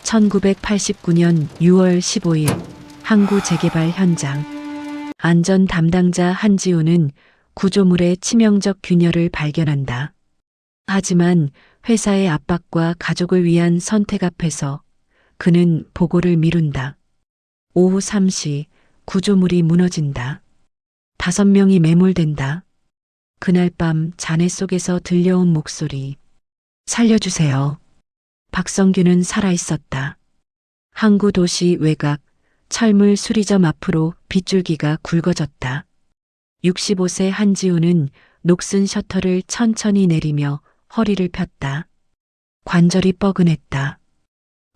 1989년 6월 15일 항구 재개발 현장. 안전 담당자 한지우는 구조물의 치명적 균열을 발견한다. 하지만 회사의 압박과 가족을 위한 선택 앞에서 그는 보고를 미룬다. 오후 3시 구조물이 무너진다. 5명이 매몰된다. 그날 밤 잔해 속에서 들려온 목소리. 살려주세요. 박성규는 살아있었다. 항구 도시 외곽 철물 수리점 앞으로 빗줄기가 굵어졌다. 65세 한지우는 녹슨 셔터를 천천히 내리며 허리를 폈다. 관절이 뻐근했다.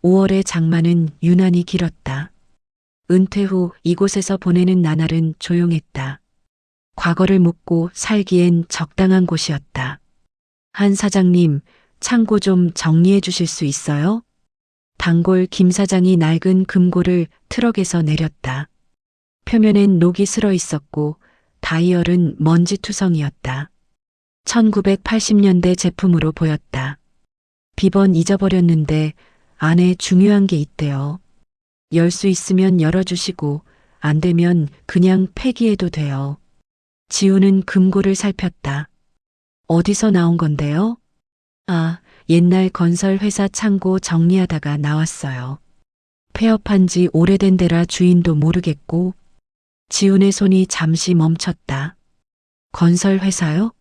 5월의 장마는 유난히 길었다. 은퇴 후 이곳에서 보내는 나날은 조용했다. 과거를 묻고 살기엔 적당한 곳이었다. 한 사장님, 창고 좀 정리해 주실 수 있어요? 단골 김 사장이 낡은 금고를 트럭에서 내렸다. 표면엔 녹이 슬어 있었고 다이얼은 먼지투성이었다. 1980년대 제품으로 보였다. 비번 잊어버렸는데 안에 중요한 게 있대요. 열 수 있으면 열어주시고 안 되면 그냥 폐기해도 돼요. 지우는 금고를 살폈다. 어디서 나온 건데요? 아, 옛날 건설회사 창고 정리하다가 나왔어요. 폐업한 지 오래된 데라 주인도 모르겠고. 지훈의 손이 잠시 멈췄다. 건설회사요?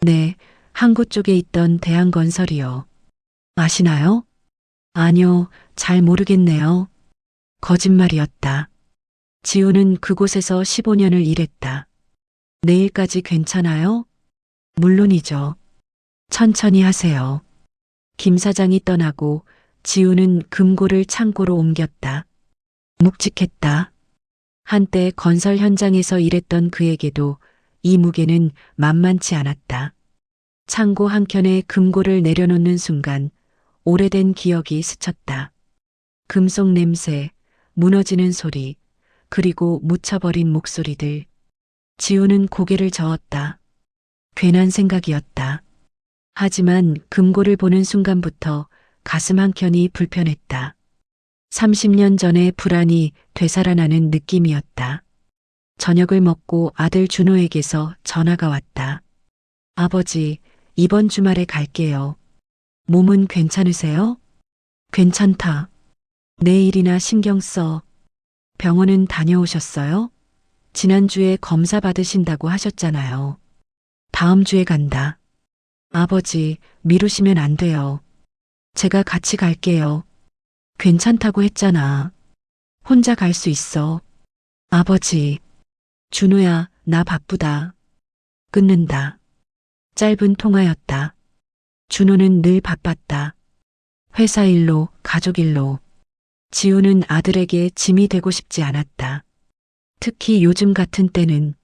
네, 항구 쪽에 있던 대한건설이요. 아시나요? 아니요, 잘 모르겠네요. 거짓말이었다. 지훈은 그곳에서 15년을 일했다. 내일까지 괜찮아요? 물론이죠. 천천히 하세요. 김 사장이 떠나고 지우는 금고를 창고로 옮겼다. 묵직했다. 한때 건설 현장에서 일했던 그에게도 이 무게는 만만치 않았다. 창고 한켠에 금고를 내려놓는 순간 오래된 기억이 스쳤다. 금속 냄새, 무너지는 소리, 그리고 묻혀버린 목소리들. 지우는 고개를 저었다. 괜한 생각이었다. 하지만 금고를 보는 순간부터 가슴 한켠이 불편했다. 30년 전의 불안이 되살아나는 느낌이었다. 저녁을 먹고 아들 준호에게서 전화가 왔다. 아버지, 이번 주말에 갈게요. 몸은 괜찮으세요? 괜찮다. 내일이나 신경 써. 병원은 다녀오셨어요? 지난주에 검사 받으신다고 하셨잖아요. 다음 주에 간다. 아버지, 미루시면 안 돼요. 제가 같이 갈게요. 괜찮다고 했잖아. 혼자 갈 수 있어. 아버지. 준호야, 나 바쁘다. 끊는다. 짧은 통화였다. 준호는 늘 바빴다. 회사 일로, 가족 일로. 지우는 아들에게 짐이 되고 싶지 않았다. 특히 요즘 같은 때는.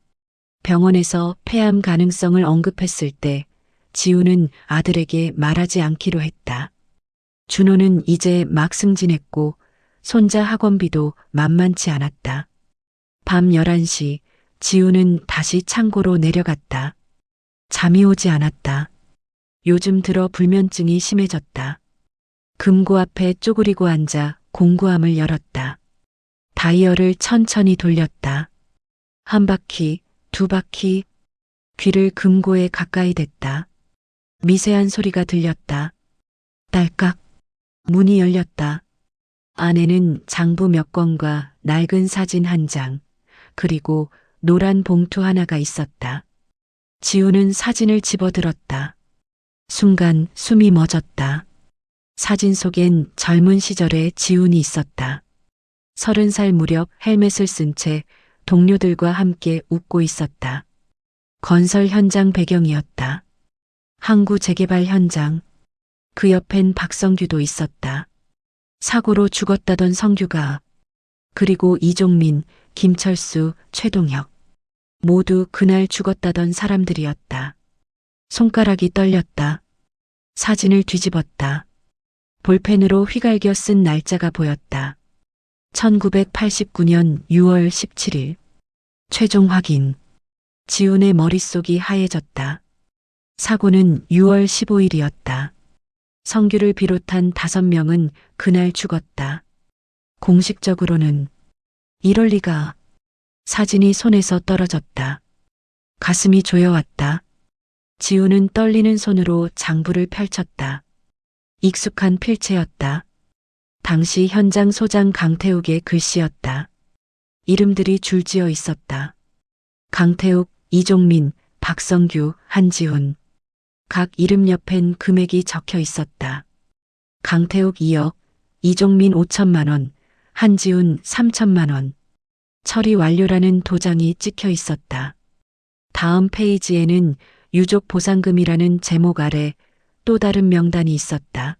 병원에서 폐암 가능성을 언급했을 때 지우는 아들에게 말하지 않기로 했다. 준호는 이제 막 승진했고 손자 학원비도 만만치 않았다. 밤 11시 지우는 다시 창고로 내려갔다. 잠이 오지 않았다. 요즘 들어 불면증이 심해졌다. 금고 앞에 쪼그리고 앉아 공구함을 열었다. 다이얼을 천천히 돌렸다. 한 바퀴, 두 바퀴. 귀를 금고에 가까이 댔다. 미세한 소리가 들렸다. 딸깍. 문이 열렸다. 안에는 장부 몇 권과 낡은 사진 한 장, 그리고 노란 봉투 하나가 있었다. 지우는 사진을 집어들었다. 순간 숨이 멎었다. 사진 속엔 젊은 시절의 지훈이 있었다. 30살 무렵 헬멧을 쓴 채 동료들과 함께 웃고 있었다. 건설 현장 배경이었다. 항구 재개발 현장. 그 옆엔 박성규도 있었다. 사고로 죽었다던 성규가. 그리고 이종민, 김철수, 최동혁. 모두 그날 죽었다던 사람들이었다. 손가락이 떨렸다. 사진을 뒤집었다. 볼펜으로 휘갈겨 쓴 날짜가 보였다. 1989년 6월 17일. 최종 확인. 지훈의 머릿속이 하얘졌다. 사고는 6월 15일이었다. 성규를 비롯한 5명은 그날 죽었다. 공식적으로는 이럴 리가. 사진이 손에서 떨어졌다. 가슴이 조여왔다. 지우는 떨리는 손으로 장부를 펼쳤다. 익숙한 필체였다. 당시 현장 소장 강태욱의 글씨였다. 이름들이 줄지어 있었다. 강태욱, 이종민, 박성규, 한지훈. 각 이름 옆엔 금액이 적혀 있었다. 강태욱 2억, 이종민 5천만 원, 한지훈 3천만 원. 처리 완료라는 도장이 찍혀 있었다. 다음 페이지에는 유족 보상금이라는 제목 아래 또 다른 명단이 있었다.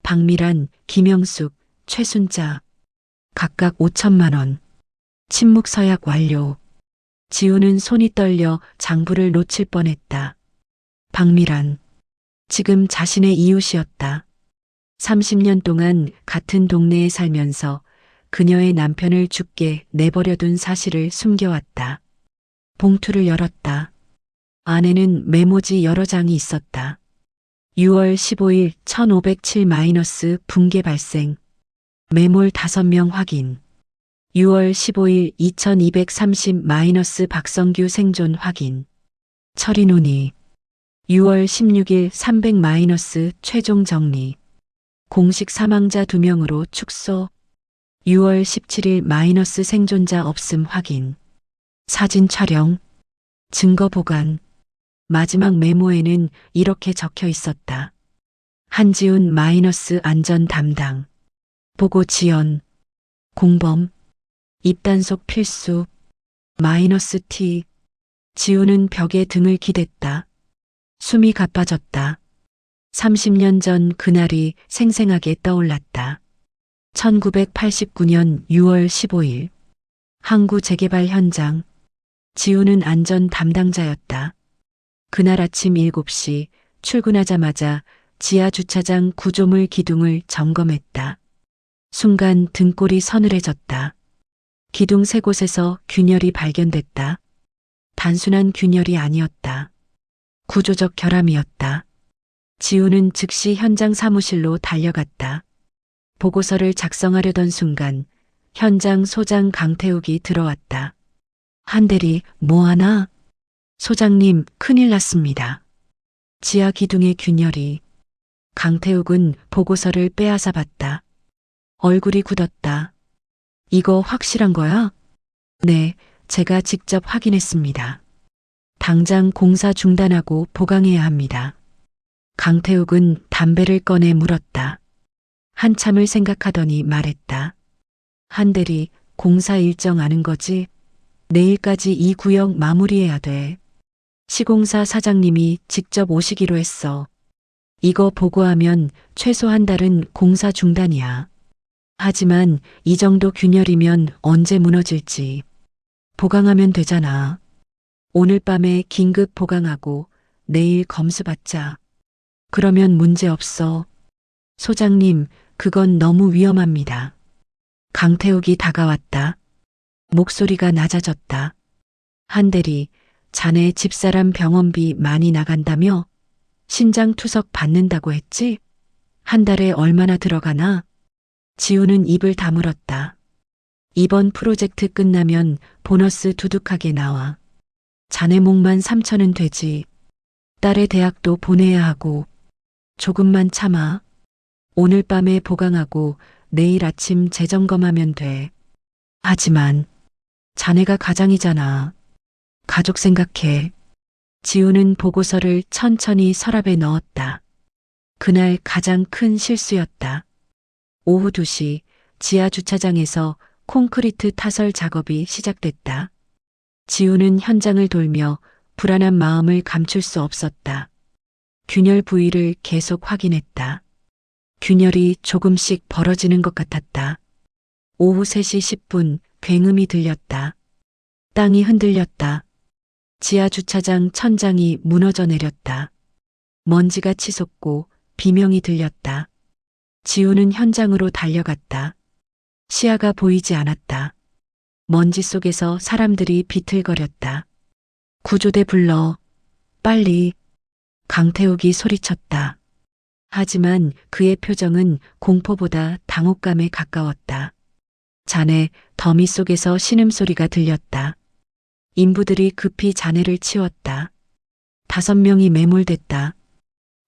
박미란, 김영숙, 최순자. 각각 5천만 원. 침묵 서약 완료. 지우는 손이 떨려 장부를 놓칠 뻔했다. 박미란. 지금 자신의 이웃이었다. 30년 동안 같은 동네에 살면서 그녀의 남편을 죽게 내버려둔 사실을 숨겨왔다. 봉투를 열었다. 안에는 메모지 여러 장이 있었다. 6월 15일 1507- 붕괴 발생. 매몰 5명 확인. 6월 15일 2230- 박성규 생존 확인. 처리 논의. 6월 16일 300- 최종 정리. 공식 사망자 2명으로 축소. 6월 17일- 생존자 없음 확인. 사진 촬영. 증거 보관. 마지막 메모에는 이렇게 적혀 있었다. 한지훈 - 안전 담당. 보고 지연. 공범. 입단속 필수. -T. 지우는 벽에 등을 기댔다. 숨이 가빠졌다. 30년 전 그날이 생생하게 떠올랐다. 1989년 6월 15일. 항구 재개발 현장. 지우는 안전 담당자였다. 그날 아침 7시 출근하자마자 지하 주차장 구조물 기둥을 점검했다. 순간 등골이 서늘해졌다. 기둥 3곳에서 균열이 발견됐다. 단순한 균열이 아니었다. 구조적 결함이었다. 지우는 즉시 현장 사무실로 달려갔다. 보고서를 작성하려던 순간 현장 소장 강태욱이 들어왔다. 한대리, 뭐하나? 소장님, 큰일 났습니다. 지하 기둥의 균열이. 강태욱은 보고서를 빼앗아 봤다. 얼굴이 굳었다. 이거 확실한 거야? 네, 제가 직접 확인했습니다. 당장 공사 중단하고 보강해야 합니다. 강태욱은 담배를 꺼내 물었다. 한참을 생각하더니 말했다. 한대리, 공사 일정 아는 거지? 내일까지 이 구역 마무리해야 돼. 시공사 사장님이 직접 오시기로 했어. 이거 보고하면 최소 한 달은 공사 중단이야. 하지만 이 정도 균열이면 언제 무너질지. 보강하면 되잖아. 오늘 밤에 긴급 보강하고 내일 검수받자. 그러면 문제 없어. 소장님, 그건 너무 위험합니다. 강태욱이 다가왔다. 목소리가 낮아졌다. 한대리, 자네 집사람 병원비 많이 나간다며? 신장 투석 받는다고 했지? 한 달에 얼마나 들어가나? 지우는 입을 다물었다. 이번 프로젝트 끝나면 보너스 두둑하게 나와. 자네 목만 3천은 되지. 딸의 대학도 보내야 하고. 조금만 참아. 오늘 밤에 보강하고 내일 아침 재점검하면 돼. 하지만 자네가 가장이잖아. 가족 생각해. 지우는 보고서를 천천히 서랍에 넣었다. 그날 가장 큰 실수였다. 오후 2시 지하 주차장에서 콘크리트 타설 작업이 시작됐다. 지우는 현장을 돌며 불안한 마음을 감출 수 없었다. 균열 부위를 계속 확인했다. 균열이 조금씩 벌어지는 것 같았다. 오후 3시 10분 굉음이 들렸다. 땅이 흔들렸다. 지하 주차장 천장이 무너져 내렸다. 먼지가 치솟고 비명이 들렸다. 지우는 현장으로 달려갔다. 시야가 보이지 않았다. 먼지 속에서 사람들이 비틀거렸다. 구조대 불러. 빨리. 강태욱이 소리쳤다. 하지만 그의 표정은 공포보다 당혹감에 가까웠다. 자네, 더미 속에서 신음소리가 들렸다. 인부들이 급히 자네를 치웠다. 5명이 매몰됐다.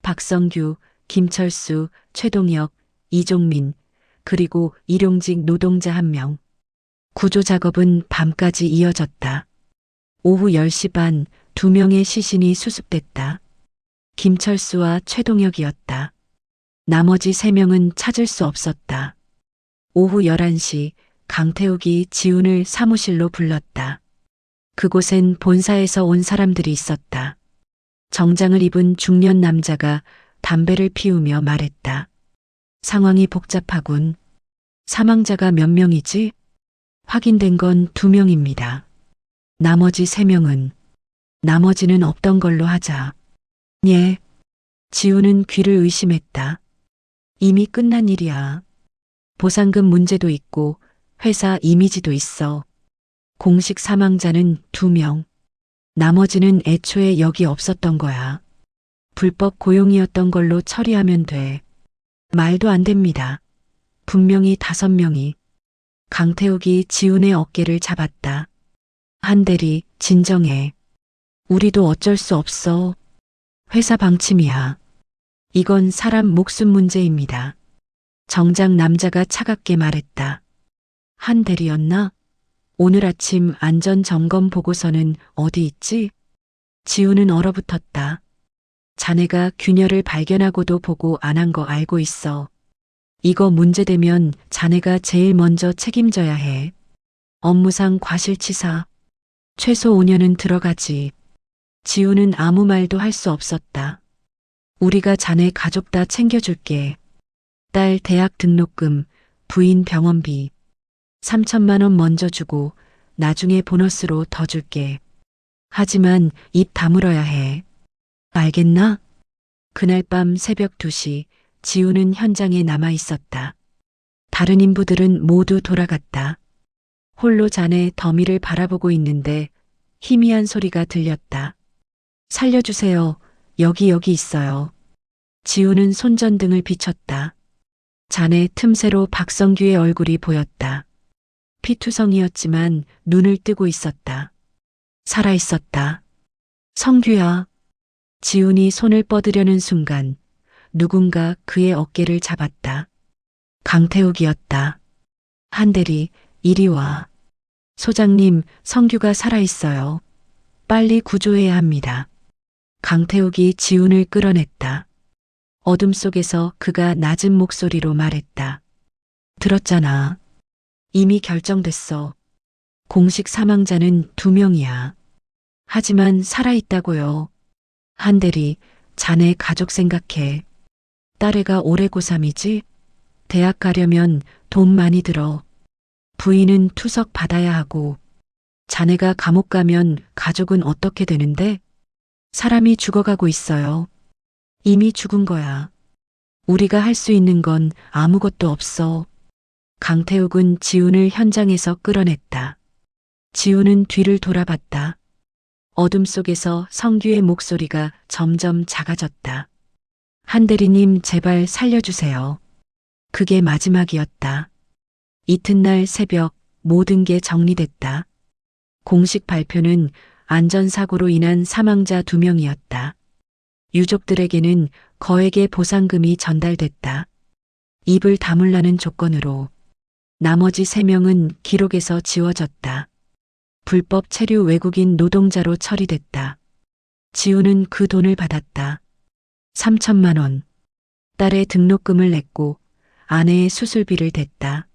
박성규, 김철수, 최동혁, 이종민, 그리고 일용직 노동자 1명. 구조 작업은 밤까지 이어졌다. 오후 10시 반 2명의 시신이 수습됐다. 김철수와 최동혁이었다. 나머지 3명은 찾을 수 없었다. 오후 11시 강태욱이 지훈을 사무실로 불렀다. 그곳엔 본사에서 온 사람들이 있었다. 정장을 입은 중년 남자가 담배를 피우며 말했다. 상황이 복잡하군. 사망자가 몇 명이지? 확인된 건 2명입니다. 나머지 3명은? 나머지는 없던 걸로 하자. 예. 지훈은 귀를 의심했다. 이미 끝난 일이야. 보상금 문제도 있고 회사 이미지도 있어. 공식 사망자는 2명. 나머지는 애초에 여기 없었던 거야. 불법 고용이었던 걸로 처리하면 돼. 말도 안 됩니다. 분명히 5명이. 강태욱이 지훈의 어깨를 잡았다. 한대리, 진정해. 우리도 어쩔 수 없어. 회사 방침이야. 이건 사람 목숨 문제입니다. 정장 남자가 차갑게 말했다. 한대리였나? 오늘 아침 안전점검 보고서는 어디 있지? 지훈은 얼어붙었다. 자네가 균열을 발견하고도 보고 안 한 거 알고 있어. 이거 문제되면 자네가 제일 먼저 책임져야 해. 업무상 과실치사. 최소 5년은 들어가지. 지훈은 아무 말도 할 수 없었다. 우리가 자네 가족 다 챙겨줄게. 딸 대학 등록금, 부인 병원비. 3천만 원 먼저 주고 나중에 보너스로 더 줄게. 하지만 입 다물어야 해. 알겠나? 그날 밤 새벽 2시 지훈은 현장에 남아 있었다. 다른 인부들은 모두 돌아갔다. 홀로 자네 더미를 바라보고 있는데 희미한 소리가 들렸다. 살려주세요. 여기 있어요. 지훈은 손전등을 비췄다. 자네 틈새로 박성규의 얼굴이 보였다. 피투성이었지만 눈을 뜨고 있었다. 살아있었다. 성규야. 지훈이 손을 뻗으려는 순간 누군가 그의 어깨를 잡았다. 강태욱이었다. 한대리, 이리 와. 소장님, 성규가 살아있어요. 빨리 구조해야 합니다. 강태욱이 지훈을 끌어냈다. 어둠 속에서 그가 낮은 목소리로 말했다. 들었잖아. 이미 결정됐어. 공식 사망자는 2명이야. 하지만 살아있다고요. 한대리, 자네 가족 생각해. 딸애가 올해 고3이지? 대학 가려면 돈 많이 들어. 부인은 투석 받아야 하고. 자네가 감옥 가면 가족은 어떻게 되는데? 사람이 죽어가고 있어요. 이미 죽은 거야. 우리가 할 수 있는 건 아무것도 없어. 강태욱은 지훈을 현장에서 끌어냈다. 지훈은 뒤를 돌아봤다. 어둠 속에서 성규의 목소리가 점점 작아졌다. 한대리님, 제발 살려주세요. 그게 마지막이었다. 이튿날 새벽 모든 게 정리됐다. 공식 발표는 안전사고로 인한 사망자 2명이었다. 유족들에게는 거액의 보상금이 전달됐다. 입을 다물라는 조건으로. 나머지 3명은 기록에서 지워졌다. 불법 체류 외국인 노동자로 처리됐다. 지훈은 그 돈을 받았다. 3천만 원. 딸의 등록금을 냈고 아내의 수술비를 댔다.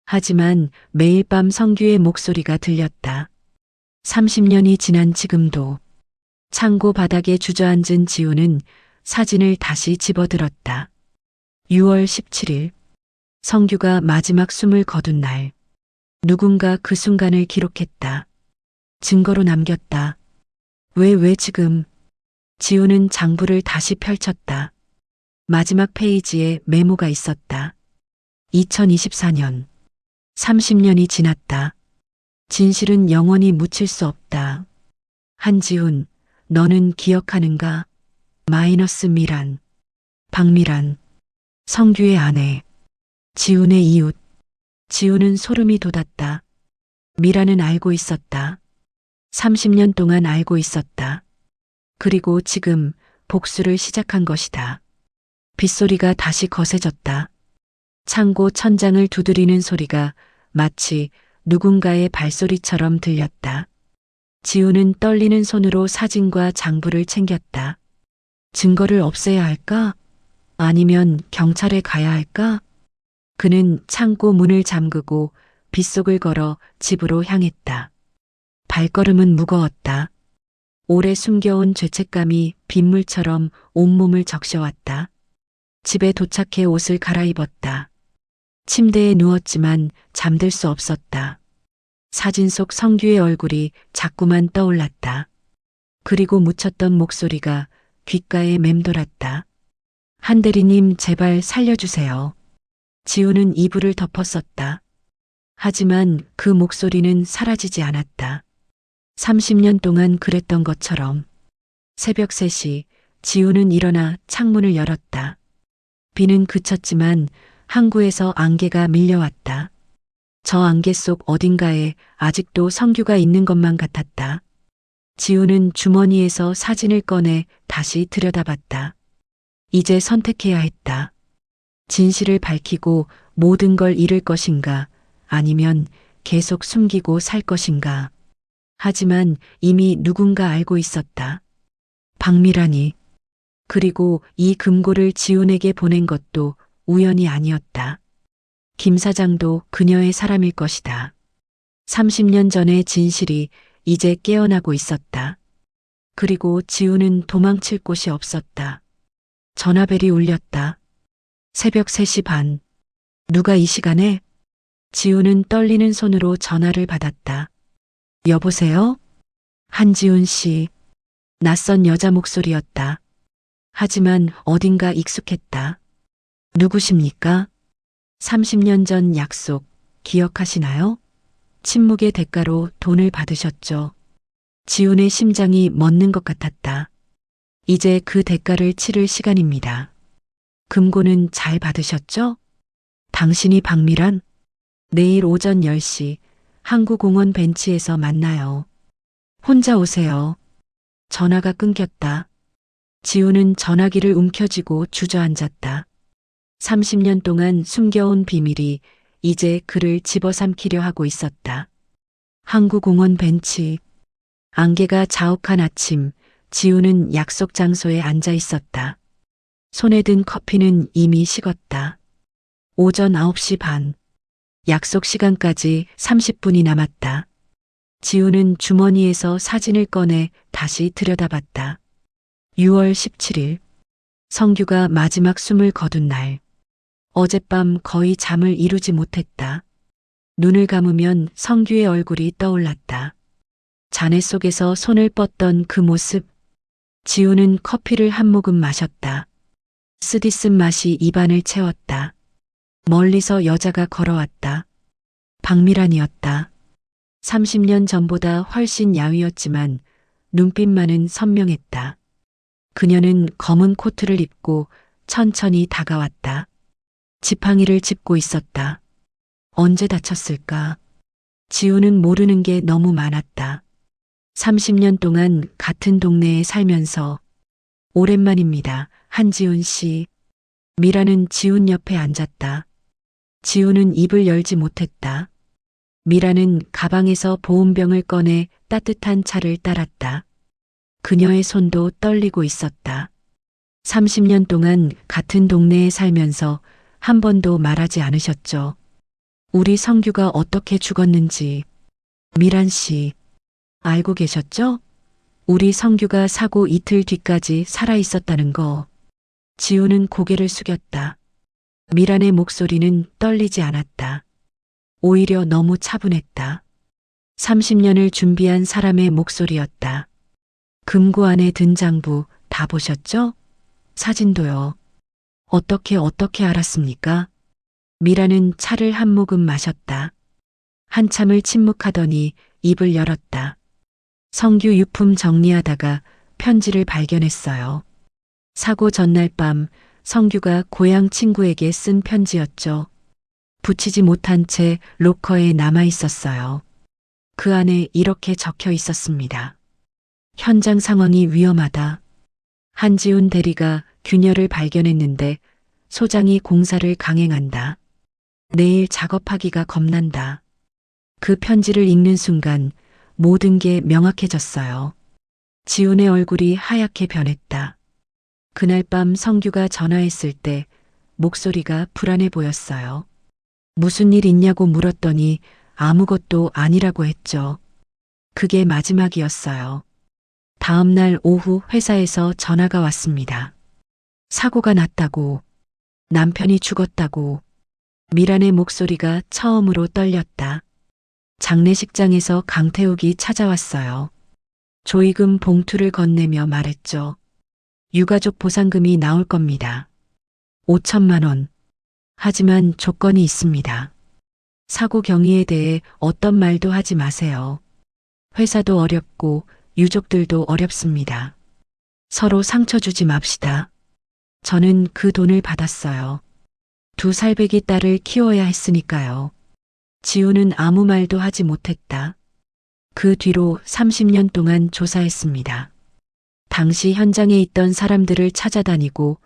하지만 매일 밤 성규의 목소리가 들렸다. 30년이 지난 지금도. 창고 바닥에 주저앉은 지훈은 사진을 다시 집어들었다. 6월 17일. 성규가 마지막 숨을 거둔 날. 누군가 그 순간을 기록했다. 증거로 남겼다. 왜 지금? 지훈은 장부를 다시 펼쳤다. 마지막 페이지에 메모가 있었다. 2024년. 30년이 지났다. 진실은 영원히 묻힐 수 없다. 한지훈, 너는 기억하는가? 마이너스 미란. 박미란, 성규의 아내, 지훈의 이웃. 지훈은 소름이 돋았다. 미라는 알고 있었다. 30년 동안 알고 있었다. 그리고 지금 복수를 시작한 것이다. 빗소리가 다시 거세졌다. 창고 천장을 두드리는 소리가 마치 누군가의 발소리처럼 들렸다. 지훈은 떨리는 손으로 사진과 장부를 챙겼다. 증거를 없애야 할까? 아니면 경찰에 가야 할까? 그는 창고 문을 잠그고 빗속을 걸어 집으로 향했다. 발걸음은 무거웠다. 오래 숨겨온 죄책감이 빗물처럼 온몸을 적셔왔다. 집에 도착해 옷을 갈아입었다. 침대에 누웠지만 잠들 수 없었다. 사진 속 성규의 얼굴이 자꾸만 떠올랐다. 그리고 묻혔던 목소리가 귓가에 맴돌았다. 한 대리님, 제발 살려주세요. 지훈은 이불을 덮었었다. 하지만 그 목소리는 사라지지 않았다. 30년 동안 그랬던 것처럼. 새벽 3시 지훈은 일어나 창문을 열었다. 비는 그쳤지만 항구에서 안개가 밀려왔다. 저 안개 속 어딘가에 아직도 성규가 있는 것만 같았다. 지훈은 주머니에서 사진을 꺼내 다시 들여다봤다. 이제 선택해야 했다. 진실을 밝히고 모든 걸 잃을 것인가, 아니면 계속 숨기고 살 것인가. 하지만 이미 누군가 알고 있었다. 박미란이. 그리고 이 금고를 지훈에게 보낸 것도 우연이 아니었다. 김 사장도 그녀의 사람일 것이다. 30년 전의 진실이 이제 깨어나고 있었다. 그리고 지훈은 도망칠 곳이 없었다. 전화벨이 울렸다. 새벽 3시 반. 누가 이 시간에? 지훈은 떨리는 손으로 전화를 받았다. 여보세요? 한지훈 씨. 낯선 여자 목소리였다. 하지만 어딘가 익숙했다. 누구십니까? 30년 전 약속 기억하시나요? 침묵의 대가로 돈을 받으셨죠. 지훈의 심장이 멎는 것 같았다. 이제 그 대가를 치를 시간입니다. 금고는 잘 받으셨죠? 당신이 박미란? 내일 오전 10시 항구공원 벤치에서 만나요. 혼자 오세요. 전화가 끊겼다. 지훈은 전화기를 움켜쥐고 주저앉았다. 30년 동안 숨겨온 비밀이 이제 그를 집어삼키려 하고 있었다. 항구공원 벤치. 안개가 자욱한 아침, 지훈은 약속 장소에 앉아 있었다. 손에 든 커피는 이미 식었다. 오전 9시 반. 약속 시간까지 30분이 남았다. 지훈은 주머니에서 사진을 꺼내 다시 들여다봤다. 6월 17일. 성규가 마지막 숨을 거둔 날. 어젯밤 거의 잠을 이루지 못했다. 눈을 감으면 성규의 얼굴이 떠올랐다. 잔해 속에서 손을 뻗던 그 모습. 지훈은 커피를 한 모금 마셨다. 쓰디쓴 맛이 입안을 채웠다. 멀리서 여자가 걸어왔다. 박미란이었다. 30년 전보다 훨씬 야위었지만 눈빛만은 선명했다. 그녀는 검은 코트를 입고 천천히 다가왔다. 지팡이를 짚고 있었다. 언제 다쳤을까? 지훈은 모르는 게 너무 많았다. 30년 동안 같은 동네에 살면서. 오랜만입니다, 한지훈 씨. 미라는 지훈 옆에 앉았다. 지훈은 입을 열지 못했다. 미라는 가방에서 보온병을 꺼내 따뜻한 차를 따랐다. 그녀의 손도 떨리고 있었다. 30년 동안 같은 동네에 살면서 한 번도 말하지 않으셨죠. 우리 성규가 어떻게 죽었는지. 미란 씨, 알고 계셨죠? 우리 성규가 사고 이틀 뒤까지 살아 있었다는 거. 지훈은 고개를 숙였다. 미란의 목소리는 떨리지 않았다. 오히려 너무 차분했다. 30년을 준비한 사람의 목소리였다. 금고 안에 든 장부 다 보셨죠? 사진도요. 어떻게 알았습니까? 미라는 차를 한 모금 마셨다. 한참을 침묵하더니 입을 열었다. 성규 유품 정리하다가 편지를 발견했어요. 사고 전날 밤 성규가 고향 친구에게 쓴 편지였죠. 붙이지 못한 채 로커에 남아 있었어요. 그 안에 이렇게 적혀 있었습니다. 현장 상황이 위험하다. 한지훈 대리가 균열을 발견했는데 소장이 공사를 강행한다. 내일 작업하기가 겁난다. 그 편지를 읽는 순간 모든 게 명확해졌어요. 지훈의 얼굴이 하얗게 변했다. 그날 밤 성규가 전화했을 때 목소리가 불안해 보였어요. 무슨 일 있냐고 물었더니 아무것도 아니라고 했죠. 그게 마지막이었어요. 다음 날 오후 회사에서 전화가 왔습니다. 사고가 났다고, 남편이 죽었다고. 미란의 목소리가 처음으로 떨렸다. 장례식장에서 강태욱이 찾아왔어요. 조의금 봉투를 건네며 말했죠. 유가족 보상금이 나올 겁니다. 5천만 원. 하지만 조건이 있습니다. 사고 경위에 대해 어떤 말도 하지 마세요. 회사도 어렵고 유족들도 어렵습니다. 서로 상처 주지 맙시다. 저는 그 돈을 받았어요. 2살배기 딸을 키워야 했으니까요. 지우는 아무 말도 하지 못했다. 그 뒤로 30년 동안 조사했습니다. 당시 현장에 있던 사람들을 찾아다니고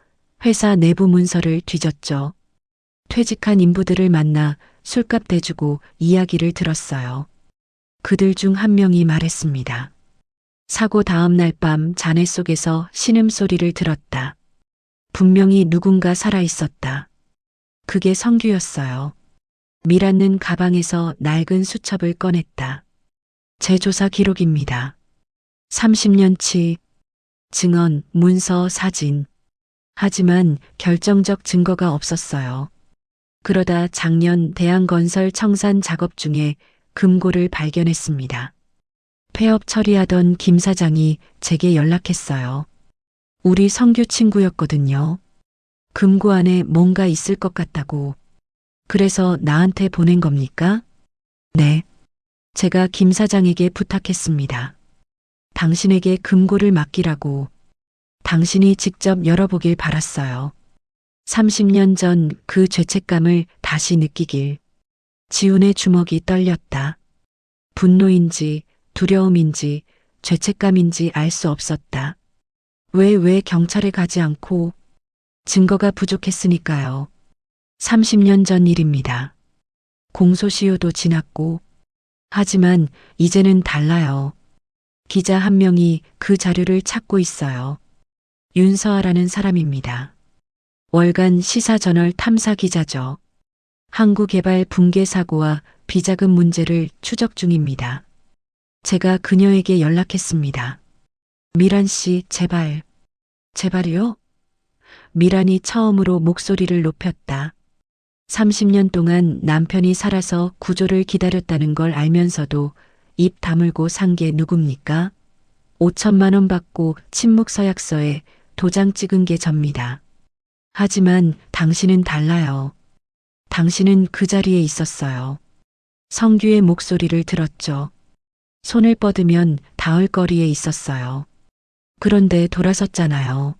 회사 내부 문서를 뒤졌죠. 퇴직한 인부들을 만나 술값 대주고 이야기를 들었어요. 그들 중 한 명이 말했습니다. 사고 다음 날 밤 잔해 속에서 신음소리를 들었다. 분명히 누군가 살아있었다. 그게 성규였어요. 미란는 가방에서 낡은 수첩을 꺼냈다. 제 조사 기록입니다. 30년치, 증언, 문서, 사진. 하지만 결정적 증거가 없었어요. 그러다 작년 대한건설 청산 작업 중에 금고를 발견했습니다. 폐업 처리하던 김 사장이 제게 연락했어요. 우리 성규 친구였거든요. 금고 안에 뭔가 있을 것 같다고. 그래서 나한테 보낸 겁니까? 네. 제가 김 사장에게 부탁했습니다. 당신에게 금고를 맡기라고. 당신이 직접 열어보길 바랐어요. 30년 전 그 죄책감을 다시 느끼길. 지훈의 주먹이 떨렸다. 분노인지 두려움인지 죄책감인지 알 수 없었다. 왜 경찰에 가지 않고? 증거가 부족했으니까요. 30년 전 일입니다. 공소시효도 지났고. 하지만 이제는 달라요. 기자 한 명이 그 자료를 찾고 있어요. 윤서아라는 사람입니다. 월간 시사저널 탐사 기자죠. 항구개발 붕괴 사고와 비자금 문제를 추적 중입니다. 제가 그녀에게 연락했습니다. 미란 씨, 제발. 제발이요? 미란이 처음으로 목소리를 높였다. 30년 동안 남편이 살아서 구조를 기다렸다는 걸 알면서도 입 다물고 산 게 누굽니까? 5천만 원 받고 침묵 서약서에 도장 찍은 게 접니다. 하지만 당신은 달라요. 당신은 그 자리에 있었어요. 성규의 목소리를 들었죠. 손을 뻗으면 닿을 거리에 있었어요. 그런데 돌아섰잖아요.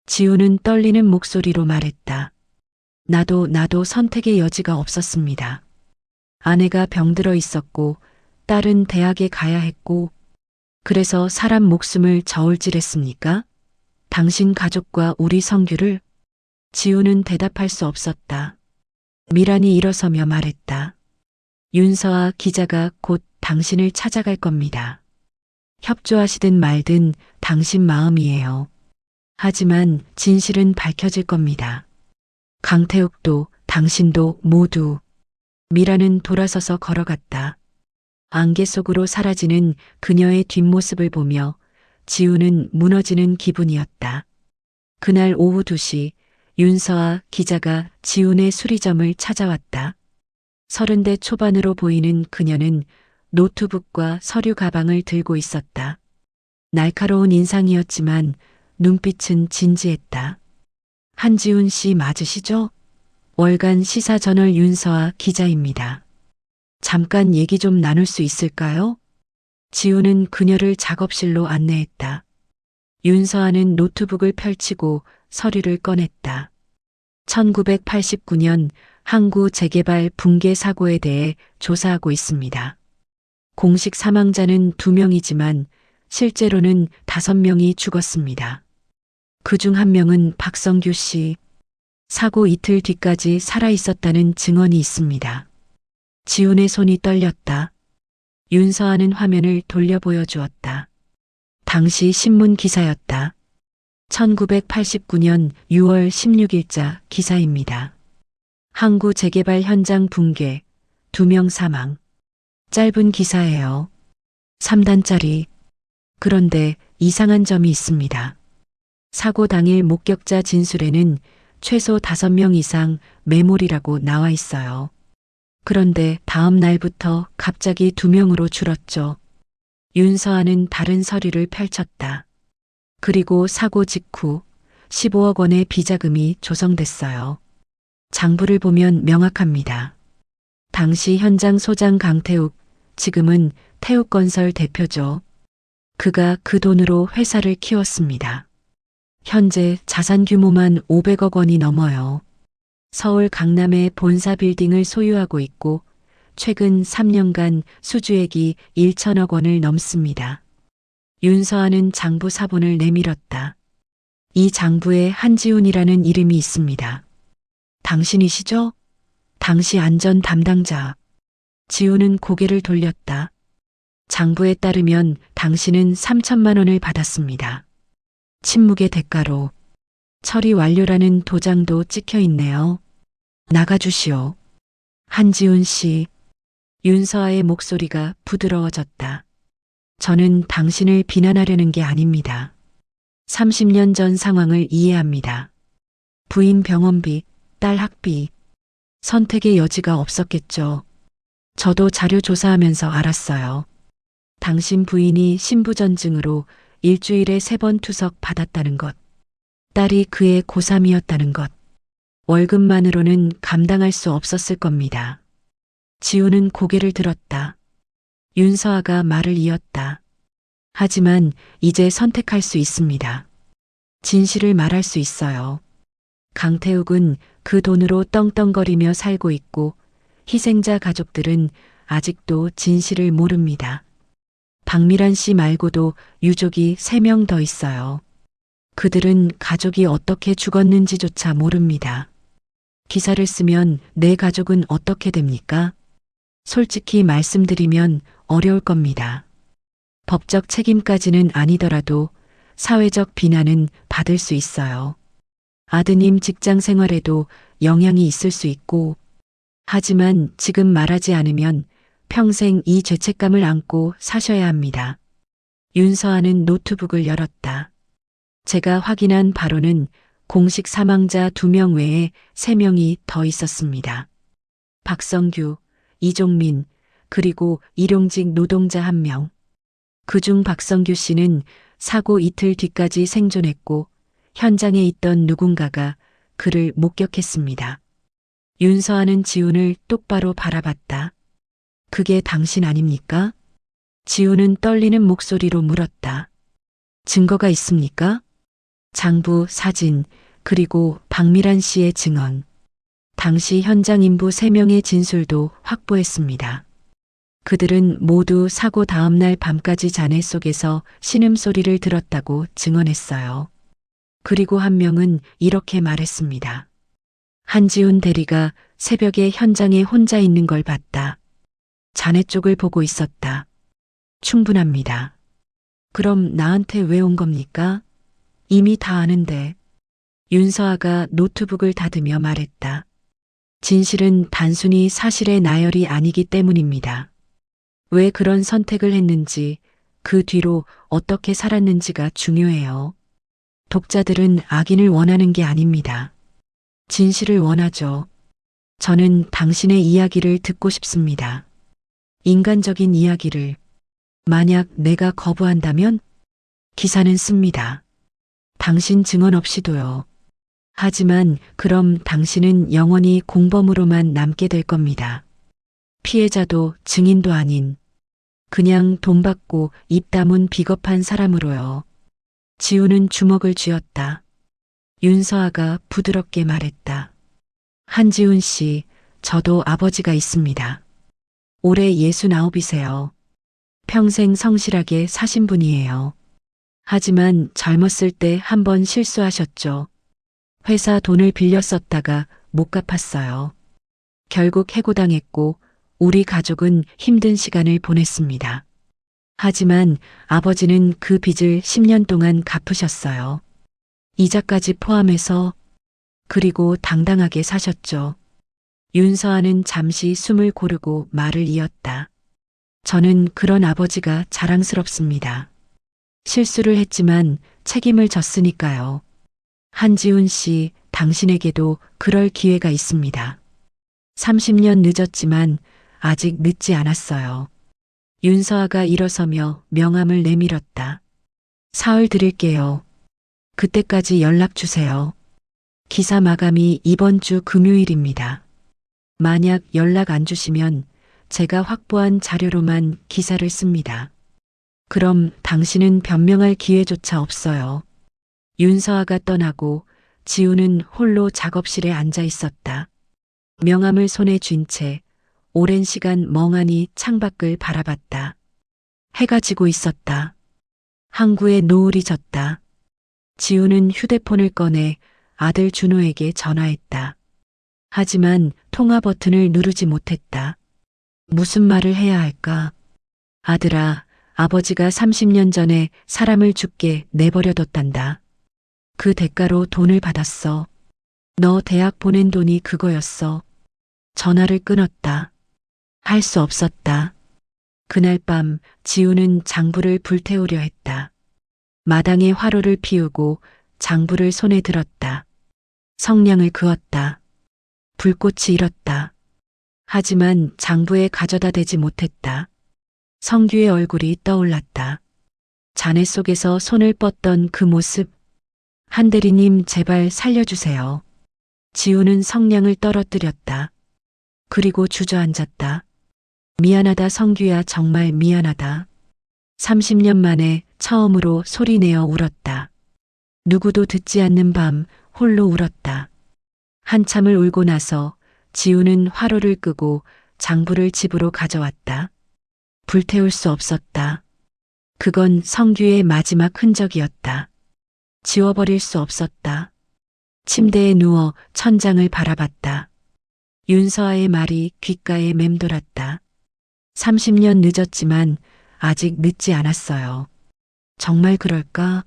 지우는 떨리는 목소리로 말했다. 나도 선택의 여지가 없었습니다. 아내가 병들어 있었고 딸은 대학에 가야 했고 그래서 사람 목숨을 저울질했습니까? 당신 가족과 우리 성규를? 지우는 대답할 수 없었다. 미란이 일어서며 말했다. 윤서아 기자가 곧 당신을 찾아갈 겁니다. 협조하시든 말든 당신 마음이에요. 하지만 진실은 밝혀질 겁니다. 강태욱도 당신도 모두. 미라는 돌아서서 걸어갔다. 안개 속으로 사라지는 그녀의 뒷모습을 보며 지우는 무너지는 기분이었다. 그날 오후 2시 윤서아 기자가 지훈의 수리점을 찾아왔다. 30대 초반으로 보이는 그녀는 노트북과 서류 가방을 들고 있었다. 날카로운 인상이었지만 눈빛은 진지했다. 한지훈 씨 맞으시죠? 월간 시사저널 윤서아 기자입니다. 잠깐 얘기 좀 나눌 수 있을까요? 지훈은 그녀를 작업실로 안내했다. 윤서아는 노트북을 펼치고 서류를 꺼냈다. 1989년 항구 재개발 붕괴 사고에 대해 조사하고 있습니다. 공식 사망자는 2명이지만 실제로는 5명이 죽었습니다. 그중 1명은 박성규 씨. 사고 이틀 뒤까지 살아 있었다는 증언이 있습니다. 지훈의 손이 떨렸다. 윤서아는 화면을 돌려 보여주었다. 당시 신문 기사였다. 1989년 6월 16일자 기사입니다. 항구 재개발 현장 붕괴, 2명 사망. 짧은 기사예요. 3단짜리. 그런데 이상한 점이 있습니다. 사고 당일 목격자 진술에는 최소 5명 이상 매몰이라고 나와 있어요. 그런데 다음 날부터 갑자기 2명으로 줄었죠. 윤서아는 다른 서류를 펼쳤다. 그리고 사고 직후 15억 원의 비자금이 조성됐어요. 장부를 보면 명확합니다. 당시 현장 소장 강태욱, 지금은 태욱건설 대표죠. 그가 그 돈으로 회사를 키웠습니다. 현재 자산 규모만 500억 원이 넘어요. 서울 강남의 본사 빌딩을 소유하고 있고 최근 3년간 수주액이 1천억 원을 넘습니다. 윤서아는 장부 사본을 내밀었다. 이 장부에 한지훈이라는 이름이 있습니다. 당신이시죠? 당시 안전 담당자. 지훈은 고개를 돌렸다. 장부에 따르면 당신은 3천만 원을 받았습니다. 침묵의 대가로. 처리 완료라는 도장도 찍혀 있네요. 나가주시오. 한지훈 씨. 윤서아의 목소리가 부드러워졌다. 저는 당신을 비난하려는 게 아닙니다. 30년 전 상황을 이해합니다. 부인 병원비, 딸 학비. 선택의 여지가 없었겠죠. 저도 자료 조사하면서 알았어요. 당신 부인이 신부전증으로 일주일에 3번 투석 받았다는 것. 딸이 그의 고3이었다는 것. 월급만으로는 감당할 수 없었을 겁니다. 지우는 고개를 들었다. 윤서아가 말을 이었다. 하지만 이제 선택할 수 있습니다. 진실을 말할 수 있어요. 강태욱은 그 돈으로 떵떵거리며 살고 있고 희생자 가족들은 아직도 진실을 모릅니다. 박미란 씨 말고도 유족이 3명 더 있어요. 그들은 가족이 어떻게 죽었는지조차 모릅니다. 기사를 쓰면 내 가족은 어떻게 됩니까? 솔직히 말씀드리면 어려울 겁니다. 법적 책임까지는 아니더라도 사회적 비난은 받을 수 있어요. 아드님 직장 생활에도 영향이 있을 수 있고, 하지만 지금 말하지 않으면 평생 이 죄책감을 안고 사셔야 합니다. 윤서아는 노트북을 열었다. 제가 확인한 바로는 공식 사망자 2명 외에 3명이 더 있었습니다. 박성규, 이종민, 그리고 일용직 노동자 1명. 그중 박성규 씨는 사고 이틀 뒤까지 생존했고 현장에 있던 누군가가 그를 목격했습니다. 윤서아는 지훈을 똑바로 바라봤다. 그게 당신 아닙니까? 지훈은 떨리는 목소리로 물었다. 증거가 있습니까? 장부, 사진, 그리고 박미란 씨의 증언. 당시 현장 인부 3명의 진술도 확보했습니다. 그들은 모두 사고 다음 날 밤까지 잔해 속에서 신음소리를 들었다고 증언했어요. 그리고 1명은 이렇게 말했습니다. 한지훈 대리가 새벽에 현장에 혼자 있는 걸 봤다. 자네 쪽을 보고 있었다. 충분합니다. 그럼 나한테 왜 온 겁니까? 이미 다 아는데. 윤서아가 노트북을 닫으며 말했다. 진실은 단순히 사실의 나열이 아니기 때문입니다. 왜 그런 선택을 했는지, 그 뒤로 어떻게 살았는지가 중요해요. 독자들은 악인을 원하는 게 아닙니다. 진실을 원하죠. 저는 당신의 이야기를 듣고 싶습니다. 인간적인 이야기를. 만약 내가 거부한다면 기사는 씁니다. 당신 증언 없이도요. 하지만 그럼 당신은 영원히 공범으로만 남게 될 겁니다. 피해자도 증인도 아닌 그냥 돈 받고 입 다문 비겁한 사람으로요. 지우는 주먹을 쥐었다. 윤서아가 부드럽게 말했다. 한지훈 씨, 저도 아버지가 있습니다. 올해 69이세요. 평생 성실하게 사신 분이에요. 하지만 젊었을 때 한 번 실수하셨죠. 회사 돈을 빌려 썼다가 못 갚았어요. 결국 해고당했고 우리 가족은 힘든 시간을 보냈습니다. 하지만 아버지는 그 빚을 10년 동안 갚으셨어요. 이자까지 포함해서. 그리고 당당하게 사셨죠. 윤서아는 잠시 숨을 고르고 말을 이었다. 저는 그런 아버지가 자랑스럽습니다. 실수를 했지만 책임을 졌으니까요. 한지훈 씨, 당신에게도 그럴 기회가 있습니다. 30년 늦었지만 아직 늦지 않았어요. 윤서아가 일어서며 명함을 내밀었다. 사흘 드릴게요. 그때까지 연락 주세요. 기사 마감이 이번 주 금요일입니다. 만약 연락 안 주시면 제가 확보한 자료로만 기사를 씁니다. 그럼 당신은 변명할 기회조차 없어요. 윤서아가 떠나고 지우는 홀로 작업실에 앉아 있었다. 명함을 손에 쥔 채 오랜 시간 멍하니 창밖을 바라봤다. 해가 지고 있었다. 항구에 노을이 졌다. 지우는 휴대폰을 꺼내 아들 준호에게 전화했다. 하지만 통화 버튼을 누르지 못했다. 무슨 말을 해야 할까? 아들아, 아버지가 30년 전에 사람을 죽게 내버려뒀단다. 그 대가로 돈을 받았어. 너 대학 보낸 돈이 그거였어. 전화를 끊었다. 할 수 없었다. 그날 밤 지우는 장부를 불태우려 했다. 마당에 화로를 피우고 장부를 손에 들었다. 성냥을 그었다. 불꽃이 일었다. 하지만 장부에 가져다 대지 못했다. 성규의 얼굴이 떠올랐다. 잔해 속에서 손을 뻗던 그 모습. 한대리님 제발 살려주세요. 지우는 성냥을 떨어뜨렸다. 그리고 주저앉았다. 미안하다 성규야, 정말 미안하다. 30년 만에 처음으로 소리내어 울었다. 누구도 듣지 않는 밤 홀로 울었다. 한참을 울고 나서 지우는 화로를 끄고 장부를 집으로 가져왔다. 불태울 수 없었다. 그건 성규의 마지막 흔적이었다. 지워버릴 수 없었다. 침대에 누워 천장을 바라봤다. 윤서아의 말이 귓가에 맴돌았다. 30년 늦었지만 아직 늦지 않았어요. 정말 그럴까?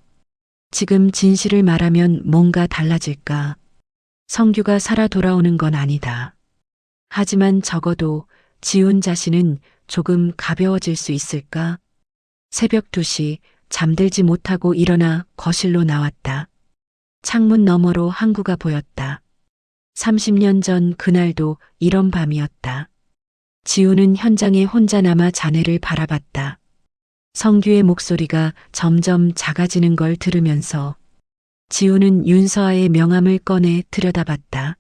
지금 진실을 말하면 뭔가 달라질까? 성규가 살아 돌아오는 건 아니다. 하지만 적어도 지훈 자신은 조금 가벼워질 수 있을까? 새벽 2시 잠들지 못하고 일어나 거실로 나왔다. 창문 너머로 항구가 보였다. 30년 전 그날도 이런 밤이었다. 지우는 현장에 혼자 남아 잔해를 바라봤다. 성규의 목소리가 점점 작아지는 걸 들으면서 지우는 윤서아의 명함을 꺼내 들여다봤다.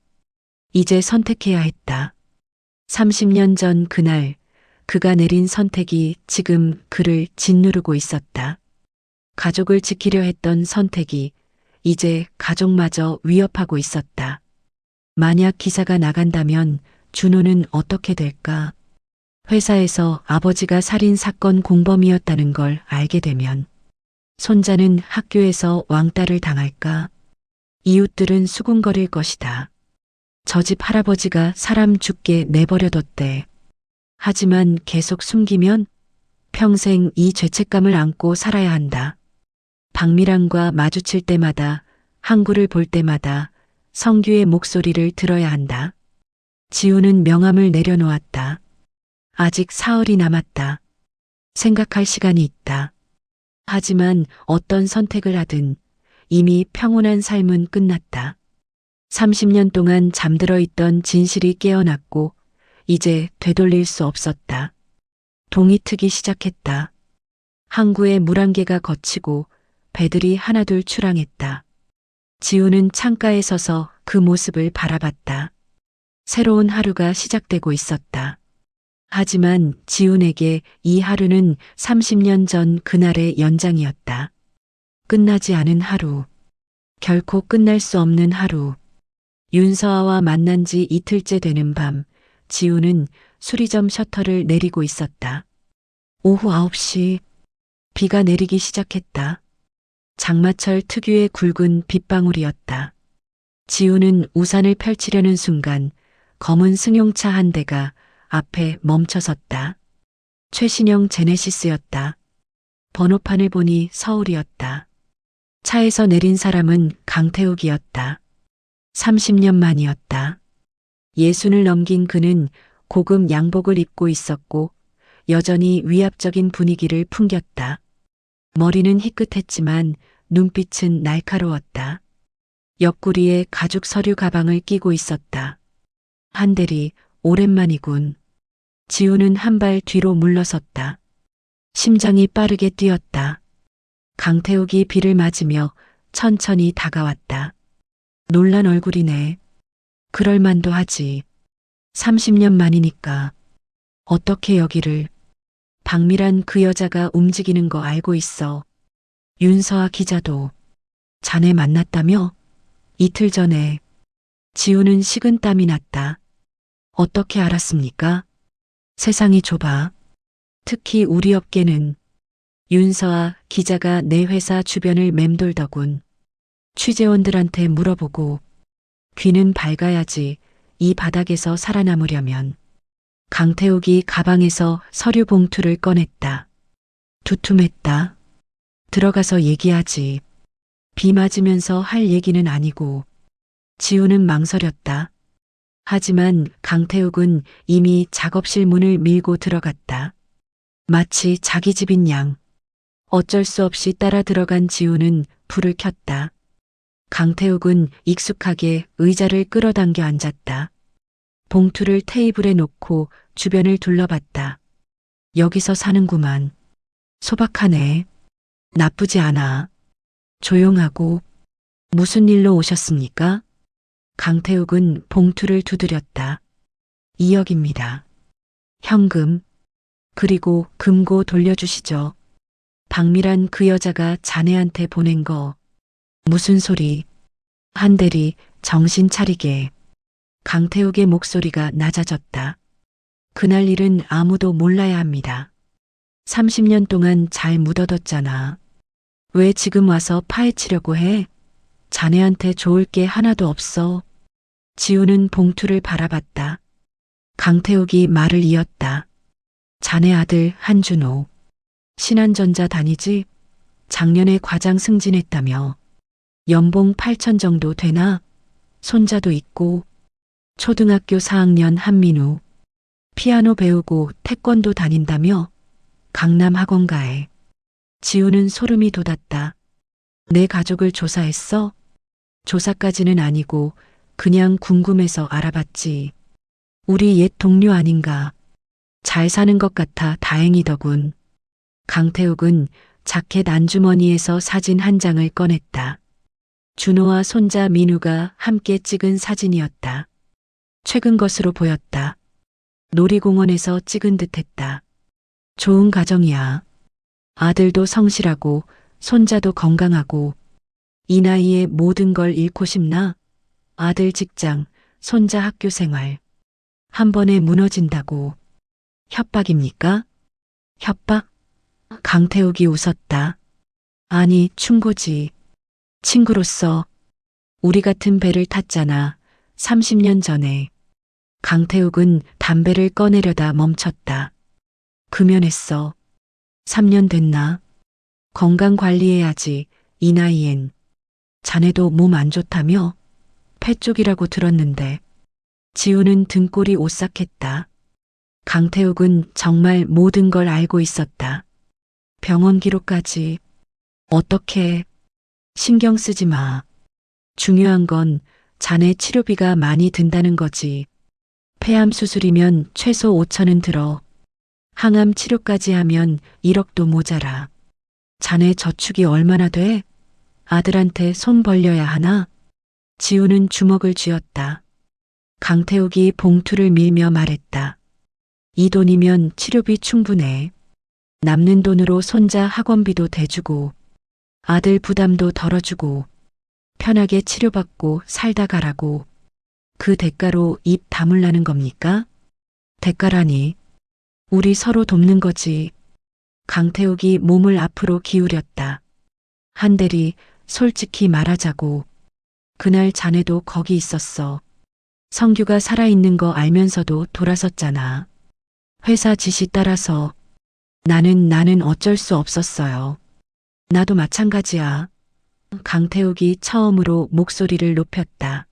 이제 선택해야 했다. 30년 전 그날 그가 내린 선택이 지금 그를 짓누르고 있었다. 가족을 지키려 했던 선택이 이제 가족마저 위협하고 있었다. 만약 기사가 나간다면 준호는 어떻게 될까? 회사에서 아버지가 살인 사건 공범이었다는 걸 알게 되면 손자는 학교에서 왕따를 당할까? 이웃들은 수군거릴 것이다. 저 집 할아버지가 사람 죽게 내버려뒀대. 하지만 계속 숨기면 평생 이 죄책감을 안고 살아야 한다. 박미랑과 마주칠 때마다, 항구를 볼 때마다 성규의 목소리를 들어야 한다. 지우는 명함을 내려놓았다. 아직 사흘이 남았다. 생각할 시간이 있다. 하지만 어떤 선택을 하든 이미 평온한 삶은 끝났다. 30년 동안 잠들어 있던 진실이 깨어났고 이제 되돌릴 수 없었다. 동이 트기 시작했다. 항구에 물안개가 걷히고 배들이 하나둘 출항했다. 지우는 창가에 서서 그 모습을 바라봤다. 새로운 하루가 시작되고 있었다. 하지만 지훈에게 이 하루는 30년 전 그날의 연장이었다. 끝나지 않은 하루. 결코 끝날 수 없는 하루. 윤서아와 만난 지 이틀째 되는 밤, 지우는 수리점 셔터를 내리고 있었다. 오후 9시, 비가 내리기 시작했다. 장마철 특유의 굵은 빗방울이었다. 지우는 우산을 펼치려는 순간 검은 승용차 한 대가 앞에 멈춰섰다. 최신형 제네시스였다. 번호판을 보니 서울이었다. 차에서 내린 사람은 강태욱이었다. 30년 만이었다. 예순을 넘긴 그는 고급 양복을 입고 있었고 여전히 위압적인 분위기를 풍겼다. 머리는 희끗했지만 눈빛은 날카로웠다. 옆구리에 가죽 서류 가방을 끼고 있었다. 한대리, 오랜만이군. 지우는 한 발 뒤로 물러섰다. 심장이 빠르게 뛰었다. 강태욱이 비를 맞으며 천천히 다가왔다. 놀란 얼굴이네. 그럴만도 하지. 30년 만이니까. 어떻게 여기를. 박미란 그 여자가 움직이는 거 알고 있어. 윤서아 기자도. 자네 만났다며? 이틀 전에. 지우는 식은땀이 났다. 어떻게 알았습니까? 세상이 좁아. 특히 우리 업계는. 윤서아 기자가 내 회사 주변을 맴돌더군. 취재원들한테 물어보고. 귀는 밝아야지 이 바닥에서 살아남으려면. 강태욱이 가방에서 서류 봉투를 꺼냈다. 두툼했다. 들어가서 얘기하지. 비 맞으면서 할 얘기는 아니고. 지우는 망설였다. 하지만 강태욱은 이미 작업실 문을 밀고 들어갔다. 마치 자기 집인 양. 어쩔 수 없이 따라 들어간 지우는 불을 켰다. 강태욱은 익숙하게 의자를 끌어당겨 앉았다. 봉투를 테이블에 놓고 주변을 둘러봤다. 여기서 사는구만. 소박하네. 나쁘지 않아. 조용하고. 무슨 일로 오셨습니까? 강태욱은 봉투를 두드렸다. 2억입니다. 현금. 그리고 금고 돌려주시죠. 박미란 그 여자가 자네한테 보낸 거. 무슨 소리. 한대리 정신 차리게. 강태욱의 목소리가 낮아졌다. 그날 일은 아무도 몰라야 합니다. 30년 동안 잘 묻어뒀잖아. 왜 지금 와서 파헤치려고 해? 자네한테 좋을 게 하나도 없어. 지우는 봉투를 바라봤다. 강태욱이 말을 이었다. 자네 아들 한준호. 신한전자 다니지? 작년에 과장 승진했다며. 연봉 8천 정도 되나? 손자도 있고. 초등학교 4학년 한민우. 피아노 배우고 태권도 다닌다며? 강남 학원가에. 지우는 소름이 돋았다. 내 가족을 조사했어? 조사까지는 아니고 그냥 궁금해서 알아봤지. 우리 옛 동료 아닌가. 잘 사는 것 같아 다행이더군. 강태욱은 자켓 안주머니에서 사진 한 장을 꺼냈다. 준호와 손자 민우가 함께 찍은 사진이었다. 최근 것으로 보였다. 놀이공원에서 찍은 듯했다. 좋은 가정이야. 아들도 성실하고 손자도 건강하고. 이 나이에 모든 걸 잃고 싶나? 아들 직장, 손자 학교 생활. 한 번에 무너진다고. 협박입니까? 협박? 강태욱이 웃었다. 아니, 충고지. 친구로서. 우리 같은 배를 탔잖아. 30년 전에. 강태욱은 담배를 꺼내려다 멈췄다. 금연했어. 3년 됐나? 건강 관리해야지. 이 나이엔. 자네도 몸 안 좋다며? 폐 쪽이라고 들었는데. 지우는 등골이 오싹했다. 강태욱은 정말 모든 걸 알고 있었다. 병원 기록까지. 어떻게. 신경 쓰지 마. 중요한 건 자네 치료비가 많이 든다는 거지. 폐암 수술이면 최소 5천은 들어. 항암 치료까지 하면 1억도 모자라. 자네 저축이 얼마나 돼? 아들한테 손 벌려야 하나? 지우는 주먹을 쥐었다. 강태욱이 봉투를 밀며 말했다. 이 돈이면 치료비 충분해. 남는 돈으로 손자 학원비도 대주고 아들 부담도 덜어주고 편하게 치료받고 살다 가라고. 그 대가로 입 다물라는 겁니까? 대가라니. 우리 서로 돕는 거지. 강태욱이 몸을 앞으로 기울였다. 한대리, 솔직히 말하자고. 그날 자네도 거기 있었어. 성규가 살아있는 거 알면서도 돌아섰잖아. 회사 지시 따라서. 나는 어쩔 수 없었어요. 나도 마찬가지야. 강태욱이 처음으로 목소리를 높였다.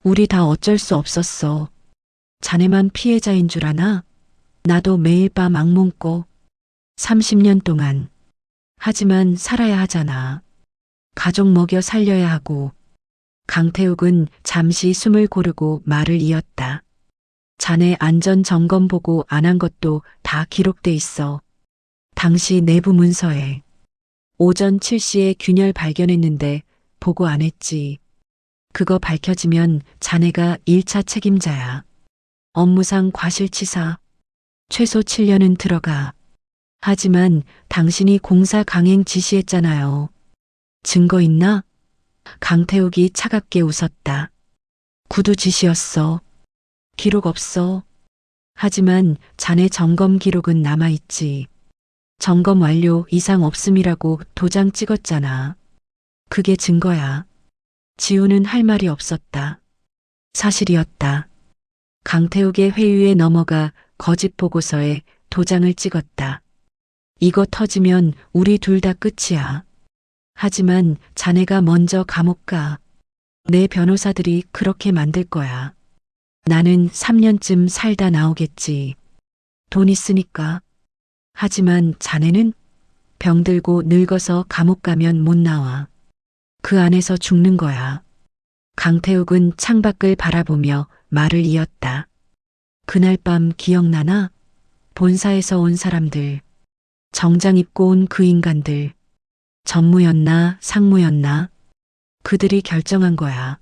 우리 다 어쩔 수 없었어. 자네만 피해자인 줄 아나? 나도 매일 밤 악몽 꿔. 30년 동안. 하지만 살아야 하잖아. 가족 먹여 살려야 하고. 강태욱은 잠시 숨을 고르고 말을 이었다. 자네 안전 점검 보고 안 한 것도 다 기록돼 있어. 당시 내부 문서에. 오전 7시에 균열 발견했는데 보고 안 했지. 그거 밝혀지면 자네가 1차 책임자야. 업무상 과실치사. 최소 7년은 들어가. 하지만 당신이 공사 강행 지시했잖아요. 증거 있나? 강태욱이 차갑게 웃었다. 구두 지시였어. 기록 없어. 하지만 자네 점검 기록은 남아있지. 점검 완료 이상 없음이라고 도장 찍었잖아. 그게 증거야. 지우는 할 말이 없었다. 사실이었다. 강태욱의 회유에 넘어가 거짓 보고서에 도장을 찍었다. 이거 터지면 우리 둘 다 끝이야. 하지만 자네가 먼저 감옥 가. 내 변호사들이 그렇게 만들 거야. 나는 3년쯤 살다 나오겠지. 돈 있으니까. 하지만 자네는 병들고 늙어서 감옥 가면 못 나와. 그 안에서 죽는 거야. 강태욱은 창밖을 바라보며 말을 이었다. 그날 밤 기억나나? 본사에서 온 사람들. 정장 입고 온 그 인간들. 전무였나 상무였나? 그들이 결정한 거야.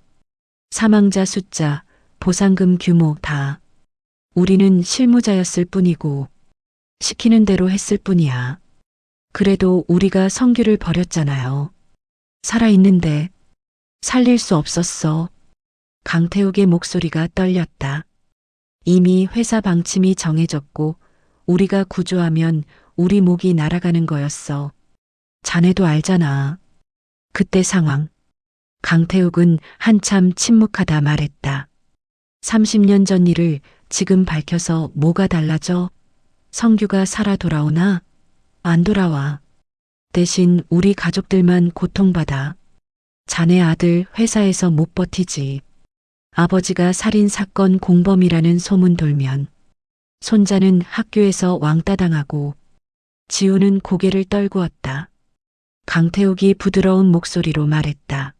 사망자 숫자, 보상금 규모 다. 우리는 실무자였을 뿐이고 시키는 대로 했을 뿐이야. 그래도 우리가 성규를 버렸잖아요. 살아있는데 살릴 수 없었어. 강태욱의 목소리가 떨렸다. 이미 회사 방침이 정해졌고 우리가 구조하면 우리 목이 날아가는 거였어. 자네도 알잖아. 그때 상황. 강태욱은 한참 침묵하다 말했다. 30년 전 일을 지금 밝혀서 뭐가 달라져? 성규가 살아 돌아오나? 안 돌아와. 대신 우리 가족들만 고통받아. 자네 아들 회사에서 못 버티지. 아버지가 살인사건 공범이라는 소문 돌면 손자는 학교에서 왕따 당하고 지우는 고개를 떨구었다. 강태욱이 부드러운 목소리로 말했다.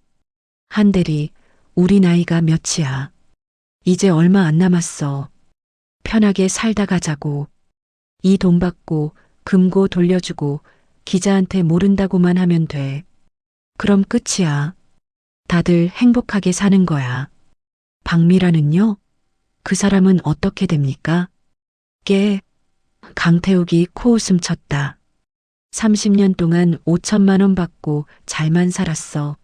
한대리, 우리 나이가 몇이야. 이제 얼마 안 남았어. 편하게 살다 가자고. 이 돈 받고 금고 돌려주고 기자한테 모른다고만 하면 돼. 그럼 끝이야. 다들 행복하게 사는 거야. 박미라는요? 그 사람은 어떻게 됩니까? 강태욱이 코웃음 쳤다. 30년 동안 5천만 원 받고 잘만 살았어.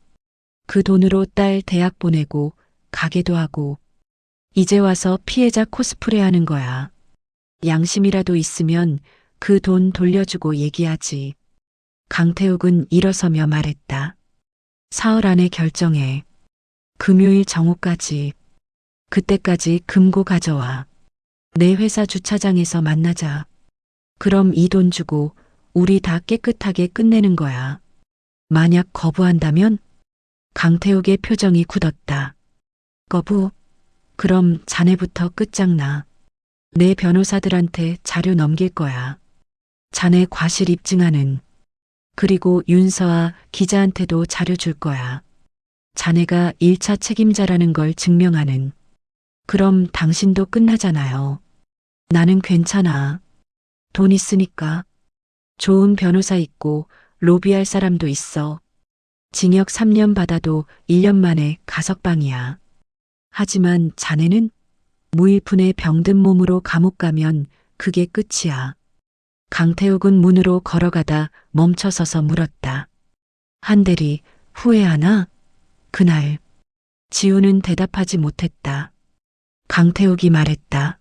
그 돈으로 딸 대학 보내고 가게도 하고 이제 와서 피해자 코스프레 하는 거야. 양심이라도 있으면 그 돈 돌려주고 얘기하지. 강태욱은 일어서며 말했다. 사흘 안에 결정해. 금요일 정오까지. 그때까지 금고 가져와. 내 회사 주차장에서 만나자. 그럼 이 돈 주고 우리 다 깨끗하게 끝내는 거야. 만약 거부한다면? 강태욱의 표정이 굳었다. 거부? 그럼 자네부터 끝장나. 내 변호사들한테 자료 넘길 거야. 자네 과실 입증하는. 그리고 윤서아 기자한테도 자료 줄 거야. 자네가 1차 책임자라는 걸 증명하는. 그럼 당신도 끝나잖아요. 나는 괜찮아. 돈 있으니까. 좋은 변호사 있고 로비할 사람도 있어. 징역 3년 받아도 1년 만에 가석방이야. 하지만 자네는 무일푼의 병든 몸으로 감옥 가면 그게 끝이야. 강태욱은 문으로 걸어가다 멈춰서서 물었다. 한대리, 후회하나? 그날 지우는 대답하지 못했다. 강태욱이 말했다.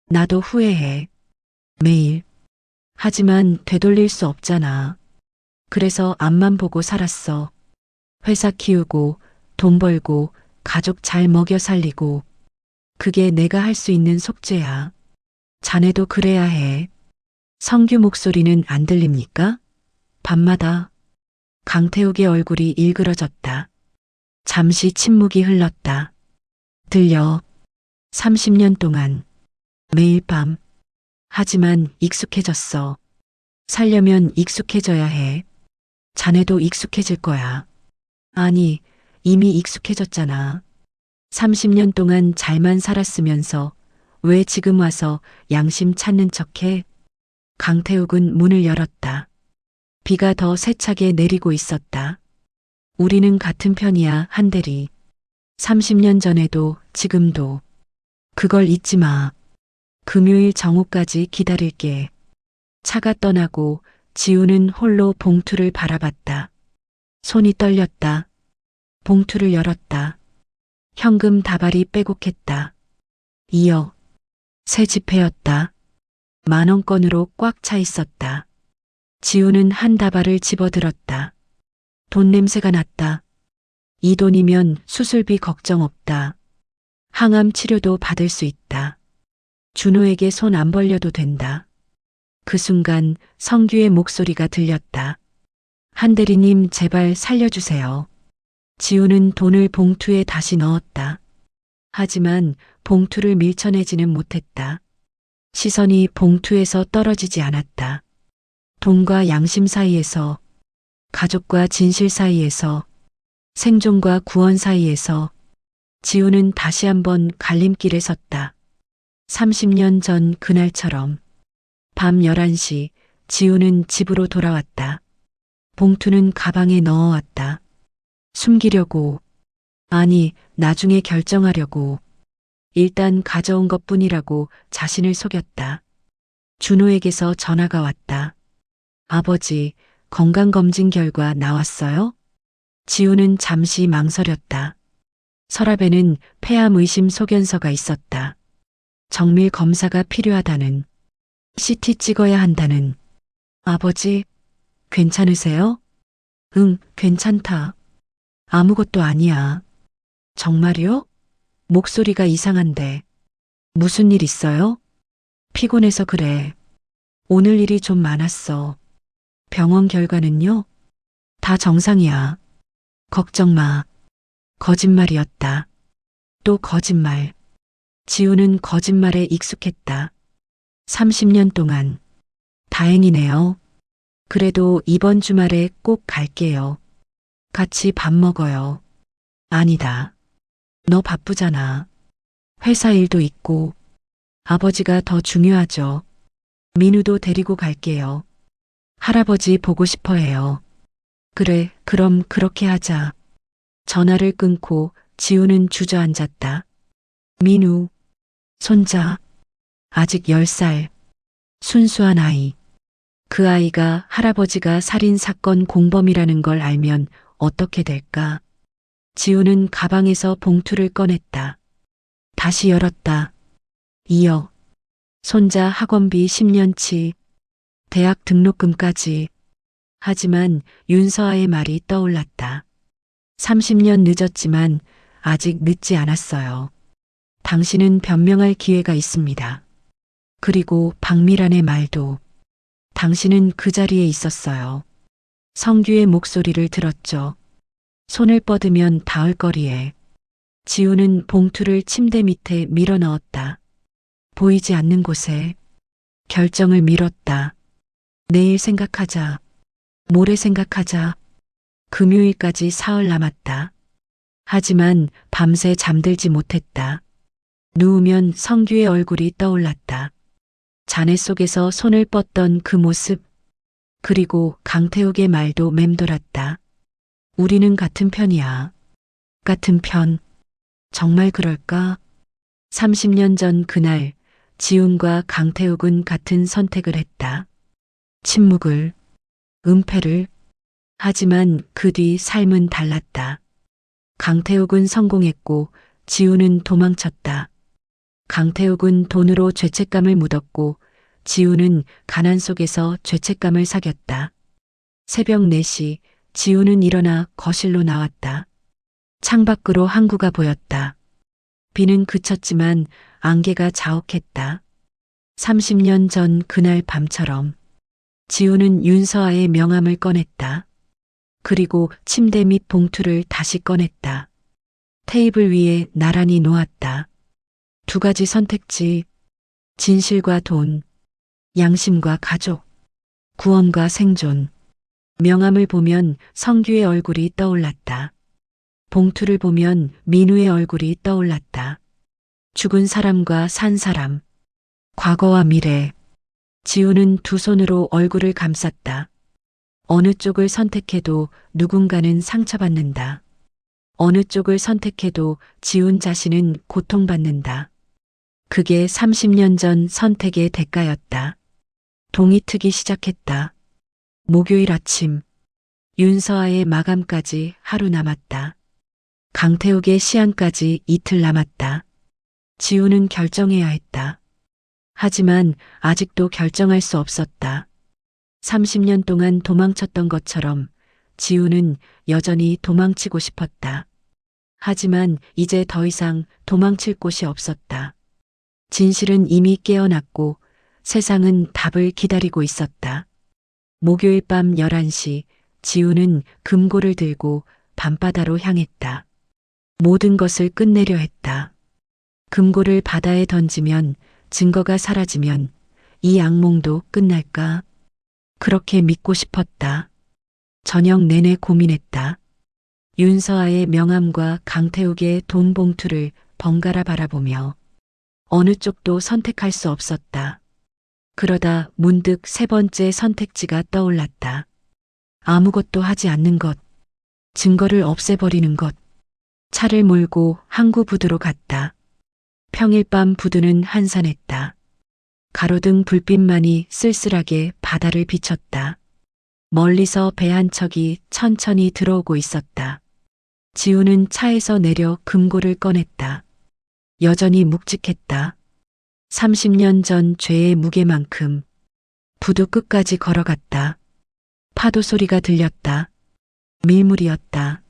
나도 후회해. 매일. 하지만 되돌릴 수 없잖아. 그래서 앞만 보고 살았어. 회사 키우고 돈 벌고 가족 잘 먹여 살리고 그게 내가 할 수 있는 속죄야. 자네도 그래야 해. 성규 목소리는 안 들립니까? 밤마다 강태욱의 얼굴이 일그러졌다. 잠시 침묵이 흘렀다. 들려. 30년 동안 매일 밤. 하지만 익숙해졌어. 살려면 익숙해져야 해. 자네도 익숙해질 거야. 아니, 이미 익숙해졌잖아. 30년 동안 잘만 살았으면서 왜 지금 와서 양심 찾는 척해? 강태욱은 문을 열었다. 비가 더 세차게 내리고 있었다. 우리는 같은 편이야, 한대리. 30년 전에도 지금도. 그걸 잊지 마. 금요일 정오까지 기다릴게. 차가 떠나고 지우는 홀로 봉투를 바라봤다. 손이 떨렸다. 봉투를 열었다. 현금 다발이 빼곡했다. 2억. 새 지폐였다. 10,000원권으로 꽉 차 있었다. 지우는 한 다발을 집어들었다. 돈 냄새가 났다. 이 돈이면 수술비 걱정 없다. 항암 치료도 받을 수 있다. 준호에게 손 안 벌려도 된다. 그 순간 성규의 목소리가 들렸다. 한대리님 제발 살려주세요. 지우는 돈을 봉투에 다시 넣었다. 하지만 봉투를 밀쳐내지는 못했다. 시선이 봉투에서 떨어지지 않았다. 돈과 양심 사이에서, 가족과 진실 사이에서, 생존과 구원 사이에서 지우는 다시 한번 갈림길에 섰다. 30년 전 그날처럼 밤 11시 지우는 집으로 돌아왔다. 봉투는 가방에 넣어왔다. 숨기려고, 아니 나중에 결정하려고. 일단 가져온 것뿐이라고 자신을 속였다. 준호에게서 전화가 왔다. 아버지, 건강검진 결과 나왔어요? 지우는 잠시 망설였다. 서랍에는 폐암 의심 소견서가 있었다. 정밀 검사가 필요하다는, CT 찍어야 한다는. 아버지, 괜찮으세요? 응, 괜찮다. 아무것도 아니야. 정말요? 목소리가 이상한데. 무슨 일 있어요? 피곤해서 그래. 오늘 일이 좀 많았어. 병원 결과는요? 다 정상이야. 걱정 마. 거짓말이었다. 또 거짓말. 지우는 거짓말에 익숙했다. 30년 동안. 다행이네요. 그래도 이번 주말에 꼭 갈게요. 같이 밥 먹어요. 아니다. 너 바쁘잖아. 회사 일도 있고. 아버지가 더 중요하죠. 민우도 데리고 갈게요. 할아버지 보고 싶어 해요. 그래, 그럼 그렇게 하자. 전화를 끊고 지우는 주저앉았다. 민우, 손자, 아직 10살. 순수한 아이. 그 아이가 할아버지가 살인사건 공범이라는 걸 알면 어떻게 될까? 지우는 가방에서 봉투를 꺼냈다. 다시 열었다. 2억. 손자 학원비 10년치. 대학 등록금까지. 하지만 윤서아의 말이 떠올랐다. 30년 늦었지만 아직 늦지 않았어요. 당신은 변명할 기회가 있습니다. 그리고 박미란의 말도. 당신은 그 자리에 있었어요. 성규의 목소리를 들었죠. 손을 뻗으면 닿을 거리에. 지우는 봉투를 침대 밑에 밀어 넣었다. 보이지 않는 곳에. 결정을 미뤘다. 내일 생각하자. 모레 생각하자. 금요일까지 사흘 남았다. 하지만 밤새 잠들지 못했다. 누우면 성규의 얼굴이 떠올랐다. 잔해 속에서 손을 뻗던 그 모습. 그리고 강태욱의 말도 맴돌았다. 우리는 같은 편이야. 같은 편. 정말 그럴까? 30년 전 그날 지훈과 강태욱은 같은 선택을 했다. 침묵을, 은폐를. 하지만 그 뒤 삶은 달랐다. 강태욱은 성공했고 지우는 도망쳤다. 강태욱은 돈으로 죄책감을 묻었고 지우는 가난 속에서 죄책감을 사귀었다. 새벽 4시 지우는 일어나 거실로 나왔다. 창밖으로 항구가 보였다. 비는 그쳤지만 안개가 자욱했다. 30년 전 그날 밤처럼 지우는 윤서아의 명함을 꺼냈다. 그리고 침대 밑 봉투를 다시 꺼냈다. 테이블 위에 나란히 놓았다. 2가지 선택지, 진실과 돈, 양심과 가족, 구원과 생존. 명함을 보면 성규의 얼굴이 떠올랐다. 봉투를 보면 민우의 얼굴이 떠올랐다. 죽은 사람과 산 사람, 과거와 미래. 지우는 2 손으로 얼굴을 감쌌다. 어느 쪽을 선택해도 누군가는 상처받는다. 어느 쪽을 선택해도 지운 자신은 고통받는다. 그게 30년 전 선택의 대가였다. 동이 트기 시작했다. 목요일 아침, 윤서아의 마감까지 하루 남았다. 강태욱의 시안까지 이틀 남았다. 지우는 결정해야 했다. 하지만 아직도 결정할 수 없었다. 30년 동안 도망쳤던 것처럼 지우는 여전히 도망치고 싶었다. 하지만 이제 더 이상 도망칠 곳이 없었다. 진실은 이미 깨어났고 세상은 답을 기다리고 있었다. 목요일 밤 11시 지우는 금고를 들고 밤바다로 향했다. 모든 것을 끝내려 했다. 금고를 바다에 던지면, 증거가 사라지면 이 악몽도 끝날까? 그렇게 믿고 싶었다. 저녁 내내 고민했다. 윤서아의 명함과 강태욱의 돈 봉투를 번갈아 바라보며 어느 쪽도 선택할 수 없었다. 그러다 문득 3번째 선택지가 떠올랐다. 아무것도 하지 않는 것, 증거를 없애버리는 것. 차를 몰고 항구 부두로 갔다. 평일 밤 부두는 한산했다. 가로등 불빛만이 쓸쓸하게 바다를 비췄다. 멀리서 배 한 척이 천천히 들어오고 있었다. 지우는 차에서 내려 금고를 꺼냈다. 여전히 묵직했다. 30년 전 죄의 무게만큼. 부두 끝까지 걸어갔다. 파도 소리가 들렸다. 밀물이었다.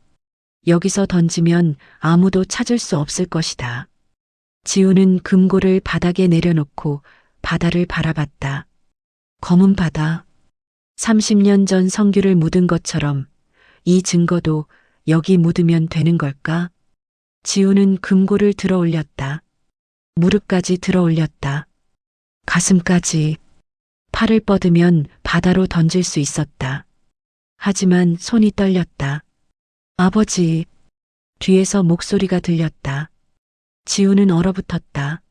여기서 던지면 아무도 찾을 수 없을 것이다. 지우는 금고를 바닥에 내려놓고 바다를 바라봤다. 검은 바다. 30년 전 성규를 묻은 것처럼 이 증거도 여기 묻으면 되는 걸까? 지우는 금고를 들어 올렸다. 무릎까지 들어 올렸다. 가슴까지. 팔을 뻗으면 바다로 던질 수 있었다. 하지만 손이 떨렸다. 아버지. 뒤에서 목소리가 들렸다. 지우는 얼어붙었다.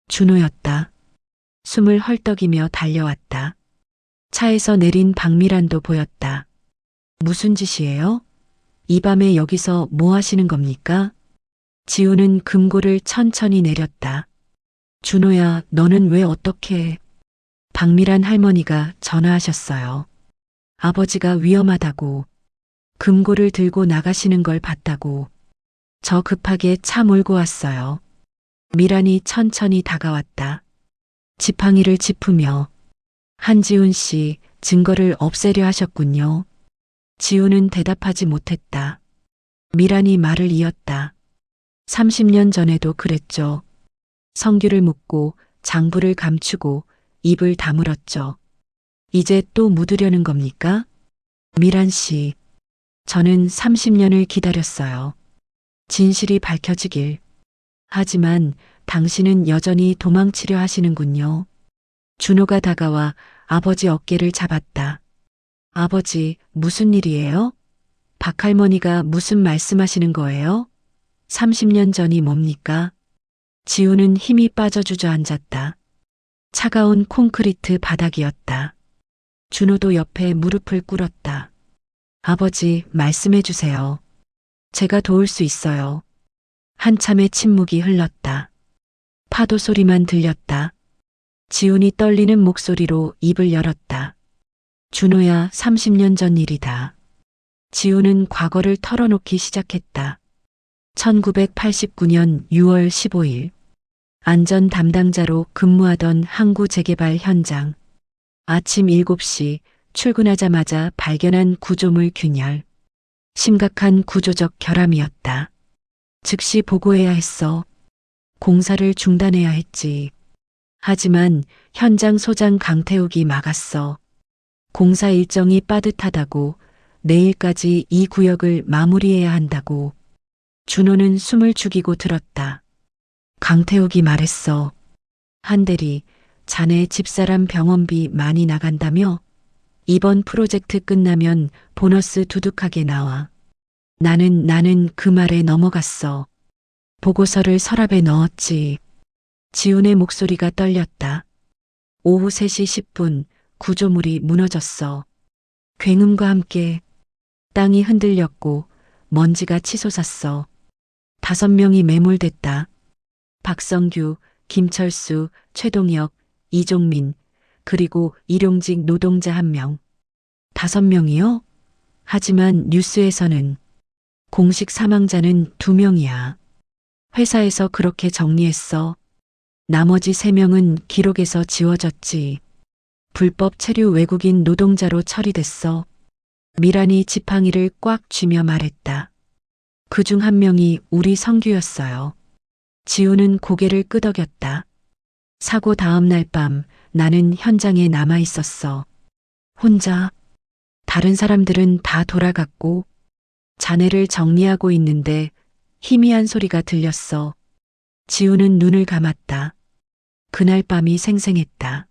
준호였다. 숨을 헐떡이며 달려왔다. 차에서 내린 박미란도 보였다. 무슨 짓이에요? 이 밤에 여기서 뭐 하시는 겁니까? 지우는 금고를 천천히 내렸다. 준호야, 너는 왜 어떻게... 박미란 할머니가 전화하셨어요. 아버지가 위험하다고. 금고를 들고 나가시는 걸 봤다고. 저 급하게 차 몰고 왔어요. 미란이 천천히 다가왔다. 지팡이를 짚으며. 한지훈 씨, 증거를 없애려 하셨군요. 지우는 대답하지 못했다. 미란이 말을 이었다. 30년 전에도 그랬죠. 성규를 묻고 장부를 감추고 입을 다물었죠. 이제 또 묻으려는 겁니까? 미란 씨, 저는 30년을 기다렸어요. 진실이 밝혀지길. 하지만 당신은 여전히 도망치려 하시는군요. 준호가 다가와 아버지 어깨를 잡았다. 아버지, 무슨 일이에요? 박할머니가 무슨 말씀하시는 거예요? 30년 전이 뭡니까? 지우는 힘이 빠져 주저앉았다. 차가운 콘크리트 바닥이었다. 준호도 옆에 무릎을 꿇었다. 아버지, 말씀해 주세요. 제가 도울 수 있어요. 한참의 침묵이 흘렀다. 파도 소리만 들렸다. 지훈이 떨리는 목소리로 입을 열었다. 준호야, 30년 전 일이다. 지훈은 과거를 털어놓기 시작했다. 1989년 6월 15일 안전 담당자로 근무하던 항구 재개발 현장. 아침 7시 출근하자마자 발견한 구조물 균열. 심각한 구조적 결함이었다. 즉시 보고해야 했어. 공사를 중단해야 했지. 하지만 현장 소장 강태욱이 막았어. 공사 일정이 빠듯하다고, 내일까지 이 구역을 마무리해야 한다고. 준호는 숨을 죽이고 들었다. 강태욱이 말했어. 한대리, 자네 집사람 병원비 많이 나간다며? 이번 프로젝트 끝나면 보너스 두둑하게 나와. 나는 그 말에 넘어갔어. 보고서를 서랍에 넣었지. 지훈의 목소리가 떨렸다. 오후 3시 10분 구조물이 무너졌어. 굉음과 함께 땅이 흔들렸고 먼지가 치솟았어. 5명이 매몰됐다. 박성규, 김철수, 최동혁, 이종민, 그리고 일용직 노동자 1명. 5명이요? 하지만 뉴스에서는 공식 사망자는 2명이야. 회사에서 그렇게 정리했어. 나머지 3명은 기록에서 지워졌지. 불법 체류 외국인 노동자로 처리됐어. 미란이 지팡이를 꽉 쥐며 말했다. 그중 1명이 우리 성규였어요. 지우는 고개를 끄덕였다. 사고 다음 날 밤 나는 현장에 남아 있었어. 혼자. 다른 사람들은 다 돌아갔고 잔해를 정리하고 있는데 희미한 소리가 들렸어. 지우는 눈을 감았다. 그날 밤이 생생했다.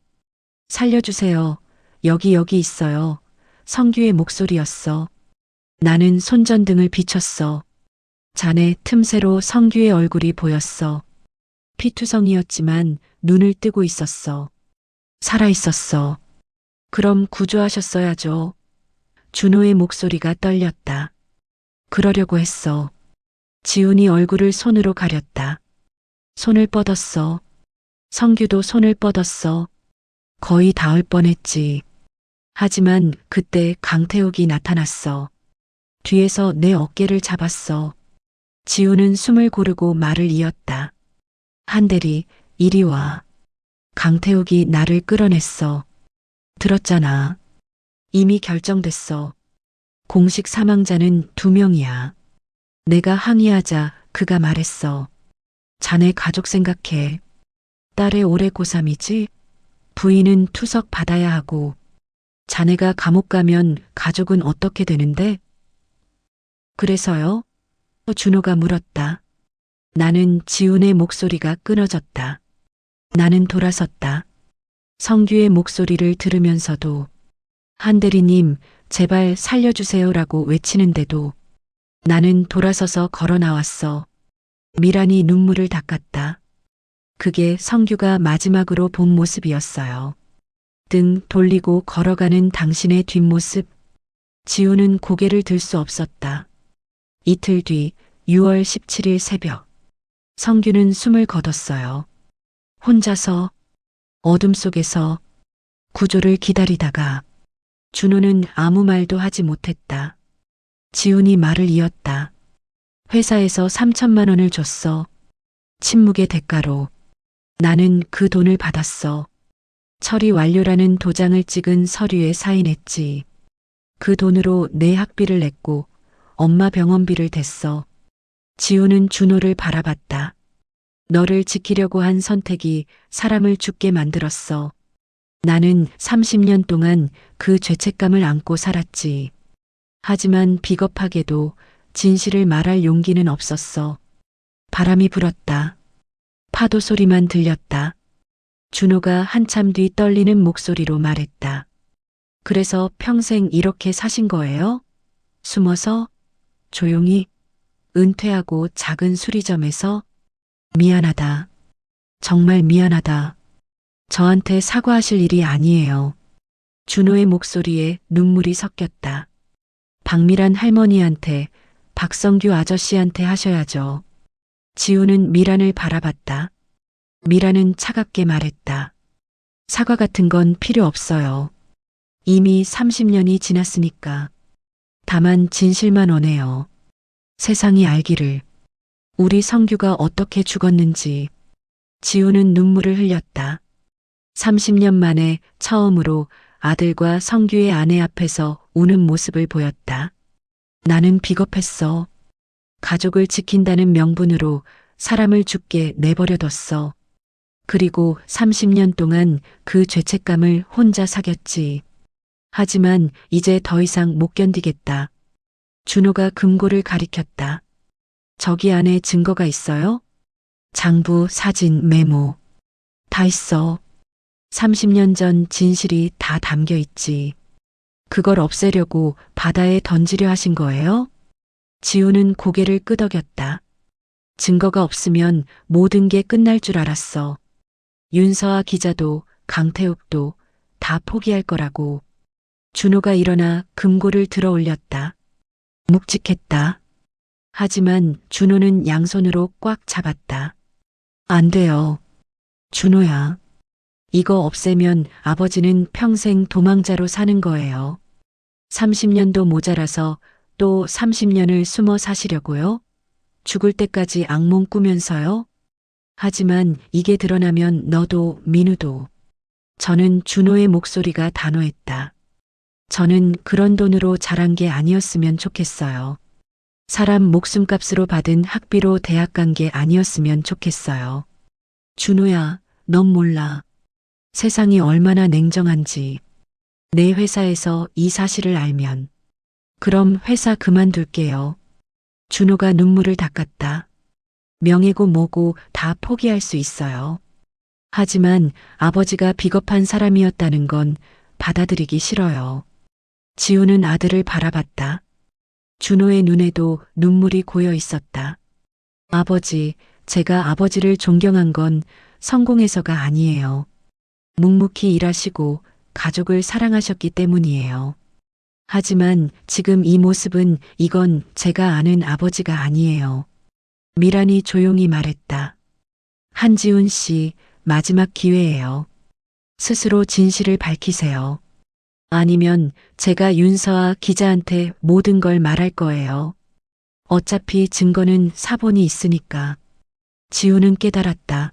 살려주세요. 여기 있어요. 성규의 목소리였어. 나는 손전등을 비췄어. 잔해 틈새로 성규의 얼굴이 보였어. 피투성이었지만 눈을 뜨고 있었어. 살아있었어. 그럼 구조하셨어야죠. 준호의 목소리가 떨렸다. 그러려고 했어. 지훈이 얼굴을 손으로 가렸다. 손을 뻗었어. 성규도 손을 뻗었어. 거의 닿을 뻔했지. 하지만 그때 강태욱이 나타났어. 뒤에서 내 어깨를 잡았어. 지훈은 숨을 고르고 말을 이었다. 한대리, 이리 와. 강태욱이 나를 끌어냈어. 들었잖아. 이미 결정됐어. 공식 사망자는 2명이야. 내가 항의하자 그가 말했어. 자네 가족 생각해. 딸의 올해 고3이지? 부인은 투석 받아야 하고. 자네가 감옥 가면 가족은 어떻게 되는데? 그래서요? 준호가 물었다. 나는 지훈의 목소리가 끊어졌다. 나는 돌아섰다. 성규의 목소리를 들으면서도 한대리님 제발 살려주세요라고 외치는데도 나는 돌아서서 걸어 나왔어. 미란이 눈물을 닦았다. 그게 성규가 마지막으로 본 모습이었어요. 등 돌리고 걸어가는 당신의 뒷모습. 지우는 고개를 들 수 없었다. 이틀 뒤 6월 17일 새벽. 성규는 숨을 거뒀어요. 혼자서 어둠 속에서 구조를 기다리다가 준호는 아무 말도 하지 못했다. 지훈이 말을 이었다. 회사에서 3천만 원을 줬어. 침묵의 대가로. 나는 그 돈을 받았어. 처리 완료라는 도장을 찍은 서류에 사인했지. 그 돈으로 내 학비를 냈고 엄마 병원비를 댔어. 지우는 준호를 바라봤다. 너를 지키려고 한 선택이 사람을 죽게 만들었어. 나는 30년 동안 그 죄책감을 안고 살았지. 하지만 비겁하게도 진실을 말할 용기는 없었어. 바람이 불었다. 파도 소리만 들렸다. 준호가 한참 뒤 떨리는 목소리로 말했다. 그래서 평생 이렇게 사신 거예요? 숨어서? 조용히? 은퇴하고 작은 수리점에서? 미안하다. 정말 미안하다. 저한테 사과하실 일이 아니에요. 준호의 목소리에 눈물이 섞였다. 박미란 할머니한테, 박성규 아저씨한테 하셔야죠. 지우는 미란을 바라봤다. 미란은 차갑게 말했다. 사과 같은 건 필요 없어요. 이미 30년이 지났으니까. 다만 진실만 원해요. 세상이 알기를. 우리 성규가 어떻게 죽었는지. 지우는 눈물을 흘렸다. 30년 만에 처음으로 아들과 성규의 아내 앞에서 우는 모습을 보였다. 나는 비겁했어. 가족을 지킨다는 명분으로 사람을 죽게 내버려뒀어. 그리고 30년 동안 그 죄책감을 혼자 사겼지. 하지만 이제 더 이상 못 견디겠다. 준호가 금고를 가리켰다. 저기 안에 증거가 있어요? 장부, 사진, 메모. 다 있어. 30년 전 진실이 다 담겨 있지. 그걸 없애려고 바다에 던지려 하신 거예요? 지우는 고개를 끄덕였다. 증거가 없으면 모든 게 끝날 줄 알았어. 윤서아 기자도 강태욱도 다 포기할 거라고. 준호가 일어나 금고를 들어 올렸다. 묵직했다. 하지만 준호는 양손으로 꽉 잡았다. 안 돼요. 준호야. 이거 없애면 아버지는 평생 도망자로 사는 거예요. 30년도 모자라서 또 30년을 숨어 사시려고요? 죽을 때까지 악몽 꾸면서요? 하지만 이게 드러나면 너도 민우도. 저는 준호의 목소리가 단호했다. 저는 그런 돈으로 자란 게 아니었으면 좋겠어요. 사람 목숨값으로 받은 학비로 대학 간 게 아니었으면 좋겠어요. 준호야, 넌 몰라. 세상이 얼마나 냉정한지. 내 회사에서 이 사실을 알면. 그럼 회사 그만둘게요. 준호가 눈물을 닦았다. 명예고 뭐고 다 포기할 수 있어요. 하지만 아버지가 비겁한 사람이었다는 건 받아들이기 싫어요. 지우는 아들을 바라봤다. 준호의 눈에도 눈물이 고여 있었다. 아버지, 제가 아버지를 존경한 건 성공해서가 아니에요. 묵묵히 일하시고 가족을 사랑하셨기 때문이에요. 하지만 지금 이 모습은 이건 제가 아는 아버지가 아니에요. 미란이 조용히 말했다. 한지훈 씨, 마지막 기회예요. 스스로 진실을 밝히세요. 아니면 제가 윤서아 기자한테 모든 걸 말할 거예요. 어차피 증거는 사본이 있으니까. 지우는 깨달았다.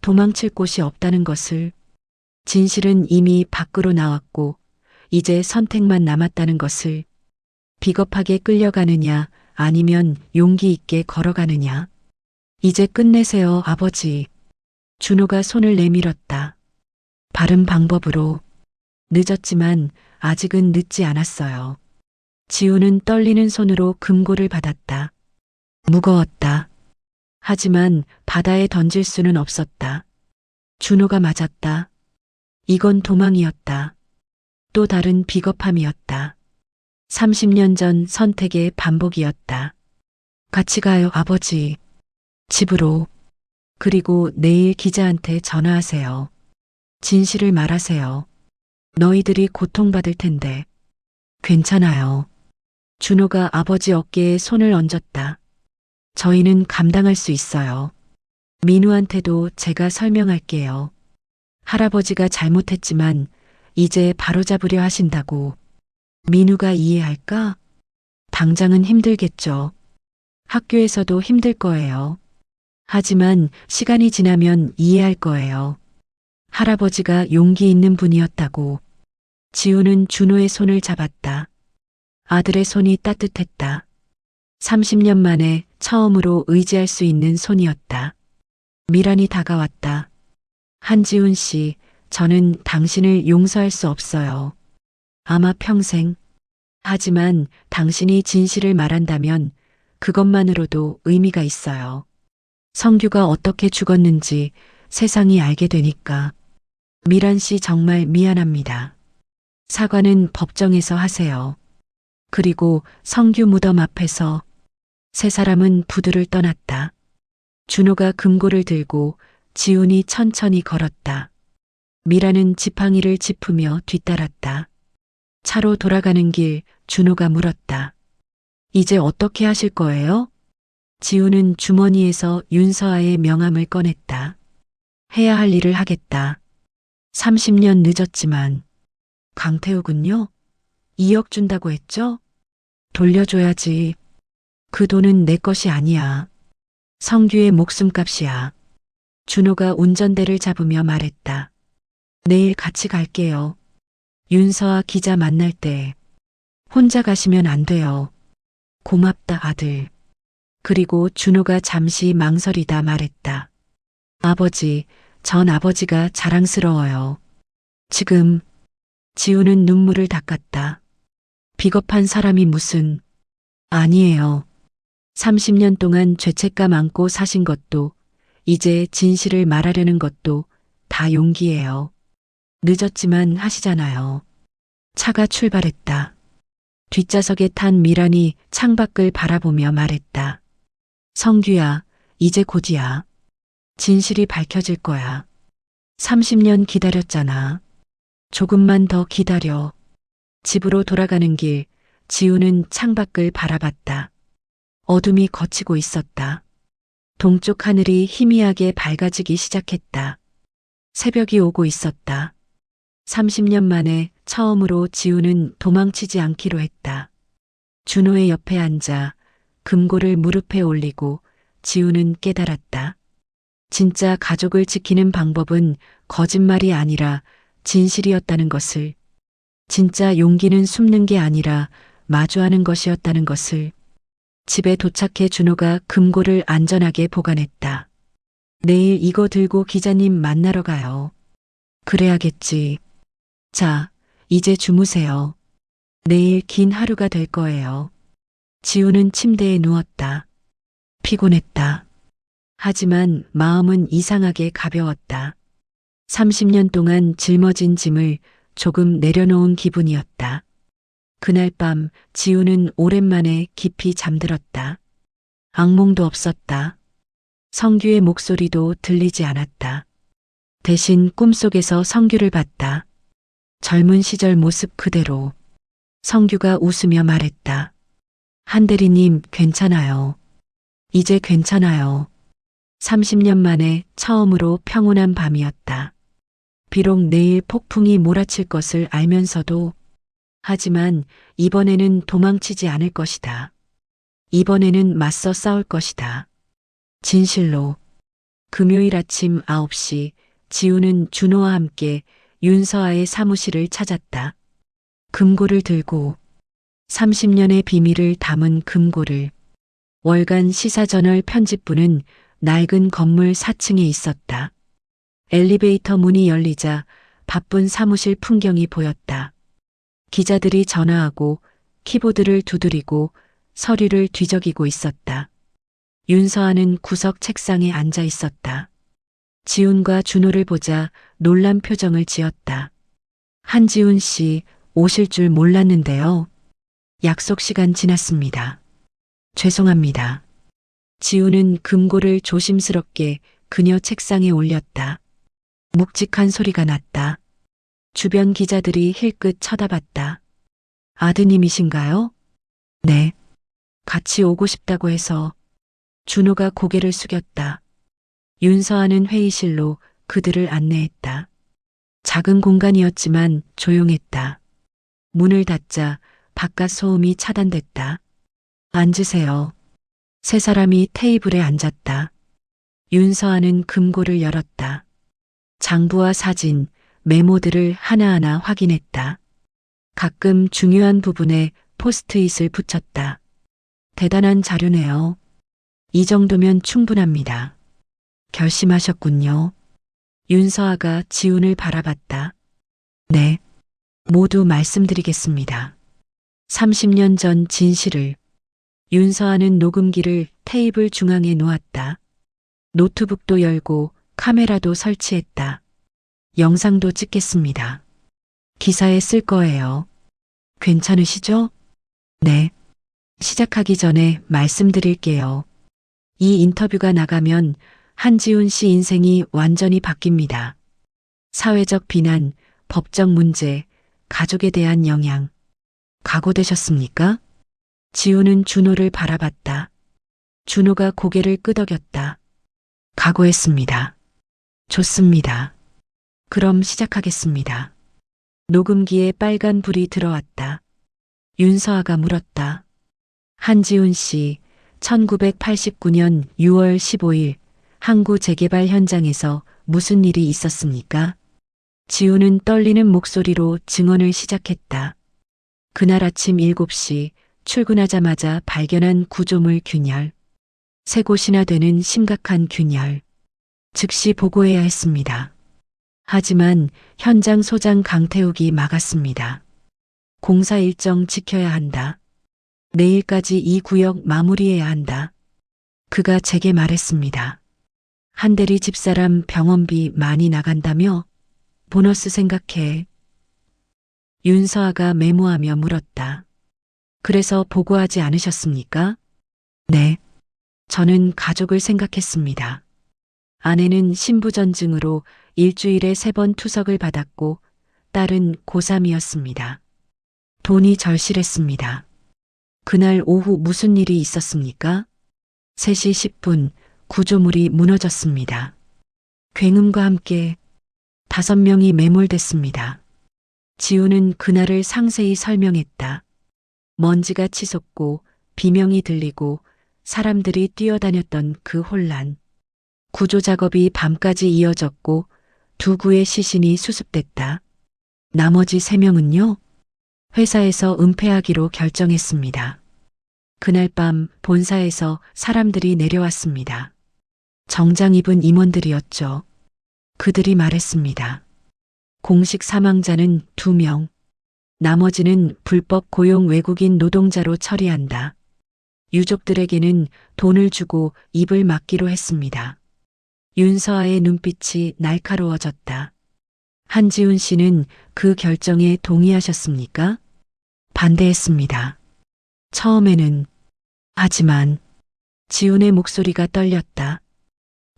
도망칠 곳이 없다는 것을. 진실은 이미 밖으로 나왔고 이제 선택만 남았다는 것을. 비겁하게 끌려가느냐 아니면 용기 있게 걸어가느냐. 이제 끝내세요, 아버지. 준호가 손을 내밀었다. 바른 방법으로. 늦었지만 아직은 늦지 않았어요. 지우는 떨리는 손으로 금고를 받았다. 무거웠다. 하지만 바다에 던질 수는 없었다. 준호가 맞았다. 이건 도망이었다. 또 다른 비겁함이었다. 30년 전 선택의 반복이었다. 같이 가요, 아버지. 집으로. 그리고 내일 기자한테 전화하세요. 진실을 말하세요. 너희들이 고통받을 텐데. 괜찮아요. 준호가 아버지 어깨에 손을 얹었다. 저희는 감당할 수 있어요. 민우한테도 제가 설명할게요. 할아버지가 잘못했지만 이제 바로잡으려 하신다고. 민우가 이해할까? 당장은 힘들겠죠. 학교에서도 힘들 거예요. 하지만 시간이 지나면 이해할 거예요. 할아버지가 용기 있는 분이었다고. 지우는 준호의 손을 잡았다. 아들의 손이 따뜻했다. 30년 만에 처음으로 의지할 수 있는 손이었다. 미란이 다가왔다. 한지훈 씨, 저는 당신을 용서할 수 없어요. 아마 평생. 하지만 당신이 진실을 말한다면 그것만으로도 의미가 있어요. 성규가 어떻게 죽었는지 세상이 알게 되니까. 미란 씨 정말 미안합니다. 사과는 법정에서 하세요. 그리고 성규 무덤 앞에서. 세 사람은 부두를 떠났다. 준호가 금고를 들고 지훈이 천천히 걸었다. 미라는 지팡이를 짚으며 뒤따랐다. 차로 돌아가는 길 준호가 물었다. 이제 어떻게 하실 거예요? 지훈은 주머니에서 윤서아의 명함을 꺼냈다. 해야 할 일을 하겠다. 30년 늦었지만. 강태욱은요? 2억 준다고 했죠? 돌려줘야지. 그 돈은 내 것이 아니야. 성규의 목숨값이야. 준호가 운전대를 잡으며 말했다. 내일 같이 갈게요. 윤서아 기자 만날 때 혼자 가시면 안 돼요. 고맙다 아들. 그리고 준호가 잠시 망설이다 말했다. 아버지, 전 아버지가 자랑스러워요. 지금 지우는 눈물을 닦았다. 비겁한 사람이 무슨. 아니에요. 30년 동안 죄책감 안고 사신 것도 이제 진실을 말하려는 것도 다 용기예요. 늦었지만 하시잖아요. 차가 출발했다. 뒷좌석에 탄 미란이 창밖을 바라보며 말했다. 성규야, 이제 곧이야. 진실이 밝혀질 거야. 30년 기다렸잖아. 조금만 더 기다려. 집으로 돌아가는 길, 지우는 창밖을 바라봤다. 어둠이 걷히고 있었다. 동쪽 하늘이 희미하게 밝아지기 시작했다. 새벽이 오고 있었다. 30년 만에 처음으로 지우는 도망치지 않기로 했다. 준호의 옆에 앉아 금고를 무릎에 올리고 지우는 깨달았다. 진짜 가족을 지키는 방법은 거짓말이 아니라 진실이었다는 것을, 진짜 용기는 숨는 게 아니라 마주하는 것이었다는 것을. 집에 도착해 준호가 금고를 안전하게 보관했다. 내일 이거 들고 기자님 만나러 가요. 그래야겠지. 자, 이제 주무세요. 내일 긴 하루가 될 거예요. 지우는 침대에 누웠다. 피곤했다. 하지만 마음은 이상하게 가벼웠다. 30년 동안 짊어진 짐을 조금 내려놓은 기분이었다. 그날 밤 지우는 오랜만에 깊이 잠들었다. 악몽도 없었다. 성규의 목소리도 들리지 않았다. 대신 꿈속에서 성규를 봤다. 젊은 시절 모습 그대로. 성규가 웃으며 말했다. 한대리님 괜찮아요. 이제 괜찮아요. 30년 만에 처음으로 평온한 밤이었다. 비록 내일 폭풍이 몰아칠 것을 알면서도, 하지만 이번에는 도망치지 않을 것이다. 이번에는 맞서 싸울 것이다. 진실로. 금요일 아침 9시 지우는 준호와 함께 윤서아의 사무실을 찾았다. 금고를 들고 30년의 비밀을 담은 금고를. 월간 시사저널 편집부는 낡은 건물 4층에 있었다. 엘리베이터 문이 열리자 바쁜 사무실 풍경이 보였다. 기자들이 전화하고 키보드를 두드리고 서류를 뒤적이고 있었다. 윤서아는 구석 책상에 앉아 있었다. 지훈과 준호를 보자 놀란 표정을 지었다. 한지훈 씨 오실 줄 몰랐는데요. 약속 시간 지났습니다. 죄송합니다. 지훈은 금고를 조심스럽게 그녀 책상에 올렸다. 묵직한 소리가 났다. 주변 기자들이 힐끗 쳐다봤다. 아드님이신가요? 네. 같이 오고 싶다고 해서. 준호가 고개를 숙였다. 윤서아는 회의실로 그들을 안내했다. 작은 공간이었지만 조용했다. 문을 닫자 바깥 소음이 차단됐다. 앉으세요. 세 사람이 테이블에 앉았다. 윤서아는 금고를 열었다. 장부와 사진, 메모들을 하나하나 확인했다. 가끔 중요한 부분에 포스트잇을 붙였다. 대단한 자료네요. 이 정도면 충분합니다. 결심하셨군요. 윤서아가 지훈을 바라봤다. 네, 모두 말씀드리겠습니다. 30년 전 진실을. 윤서아는 녹음기를 테이블 중앙에 놓았다. 노트북도 열고 카메라도 설치했다. 영상도 찍겠습니다. 기사에 쓸 거예요. 괜찮으시죠? 네. 시작하기 전에 말씀드릴게요. 이 인터뷰가 나가면 한지훈 씨 인생이 완전히 바뀝니다. 사회적 비난, 법적 문제, 가족에 대한 영향. 각오되셨습니까? 지훈은 준호를 바라봤다. 준호가 고개를 끄덕였다. 각오했습니다. 좋습니다. 그럼 시작하겠습니다. 녹음기에 빨간 불이 들어왔다. 윤서아가 물었다. 한지훈 씨, 1989년 6월 15일 항구 재개발 현장에서 무슨 일이 있었습니까? 지우는 떨리는 목소리로 증언을 시작했다. 그날 아침 7시 출근하자마자 발견한 구조물 균열. 3곳이나 되는 심각한 균열. 즉시 보고해야 했습니다. 하지만 현장 소장 강태욱이 막았습니다. 공사 일정 지켜야 한다. 내일까지 이 구역 마무리해야 한다. 그가 제게 말했습니다. 한대리 집사람 병원비 많이 나간다며? 보너스 생각해. 윤서아가 메모하며 물었다. 그래서 보고하지 않으셨습니까? 네. 저는 가족을 생각했습니다. 아내는 신부전증으로 일주일에 3번 투석을 받았고 딸은 고3이었습니다. 돈이 절실했습니다. 그날 오후 무슨 일이 있었습니까? 3시 10분 구조물이 무너졌습니다. 굉음과 함께 5명이 매몰됐습니다. 지우는 그날을 상세히 설명했다. 먼지가 치솟고 비명이 들리고 사람들이 뛰어다녔던 그 혼란. 구조 작업이 밤까지 이어졌고 2구의 시신이 수습됐다. 나머지 3명은요? 회사에서 은폐하기로 결정했습니다. 그날 밤 본사에서 사람들이 내려왔습니다. 정장 입은 임원들이었죠. 그들이 말했습니다. 공식 사망자는 2명. 나머지는 불법 고용 외국인 노동자로 처리한다. 유족들에게는 돈을 주고 입을 막기로 했습니다. 윤서아의 눈빛이 날카로워졌다. 한지훈 씨는 그 결정에 동의하셨습니까? 반대했습니다. 처음에는. 하지만 지훈의 목소리가 떨렸다.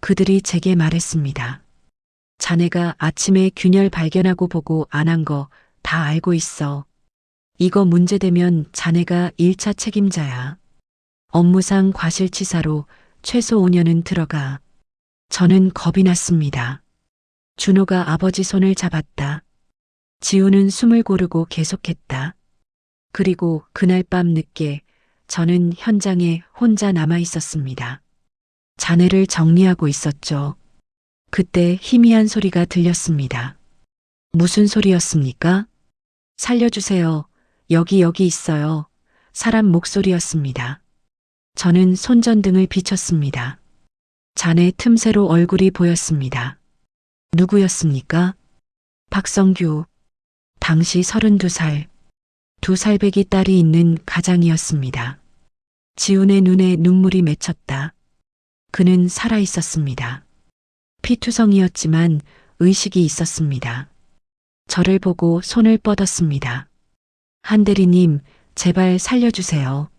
그들이 제게 말했습니다. 자네가 아침에 균열 발견하고 보고 안 한 거 다 알고 있어. 이거 문제되면 자네가 1차 책임자야. 업무상 과실치사로 최소 5년은 들어가. 저는 겁이 났습니다. 준호가 아버지 손을 잡았다. 지우는 숨을 고르고 계속했다. 그리고 그날 밤 늦게 저는 현장에 혼자 남아 있었습니다. 자네를 정리하고 있었죠. 그때 희미한 소리가 들렸습니다. 무슨 소리였습니까? 살려주세요. 여기 있어요. 사람 목소리였습니다. 저는 손전등을 비췄습니다. 잔해 틈새로 얼굴이 보였습니다. 누구였습니까? 박성규. 당시 32살. 2살배기 딸이 있는 가장이었습니다. 지훈의 눈에 눈물이 맺혔다. 그는 살아 있었습니다. 피투성이었지만 의식이 있었습니다. 저를 보고 손을 뻗었습니다. 한대리님, 제발 살려주세요.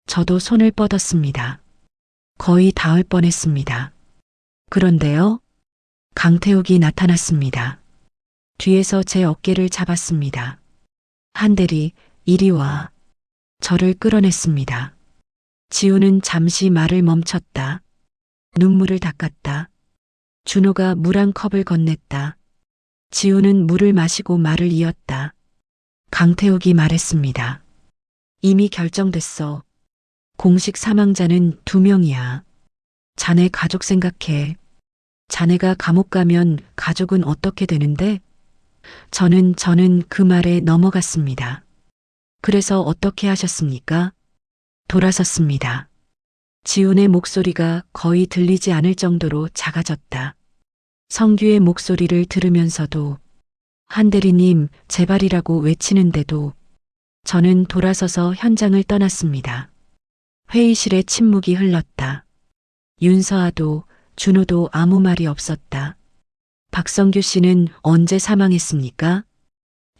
저도 손을 뻗었습니다. 거의 닿을 뻔했습니다. 그런데요? 강태욱이 나타났습니다. 뒤에서 제 어깨를 잡았습니다. 한대리, 이리 와. 저를 끌어냈습니다. 지우는 잠시 말을 멈췄다. 눈물을 닦았다. 준호가 물 한 컵을 건넸다. 지우는 물을 마시고 말을 이었다. 강태욱이 말했습니다. 이미 결정됐어. 공식 사망자는 2명이야. 자네 가족 생각해. 자네가 감옥 가면 가족은 어떻게 되는데? 저는 그 말에 넘어갔습니다. 그래서 어떻게 하셨습니까? 돌아섰습니다. 지훈의 목소리가 거의 들리지 않을 정도로 작아졌다. 성규의 목소리를 들으면서도 한대리님 제발이라고 외치는데도 저는 돌아서서 현장을 떠났습니다. 회의실에 침묵이 흘렀다. 윤서아도 준호도 아무 말이 없었다. 박성규 씨는 언제 사망했습니까?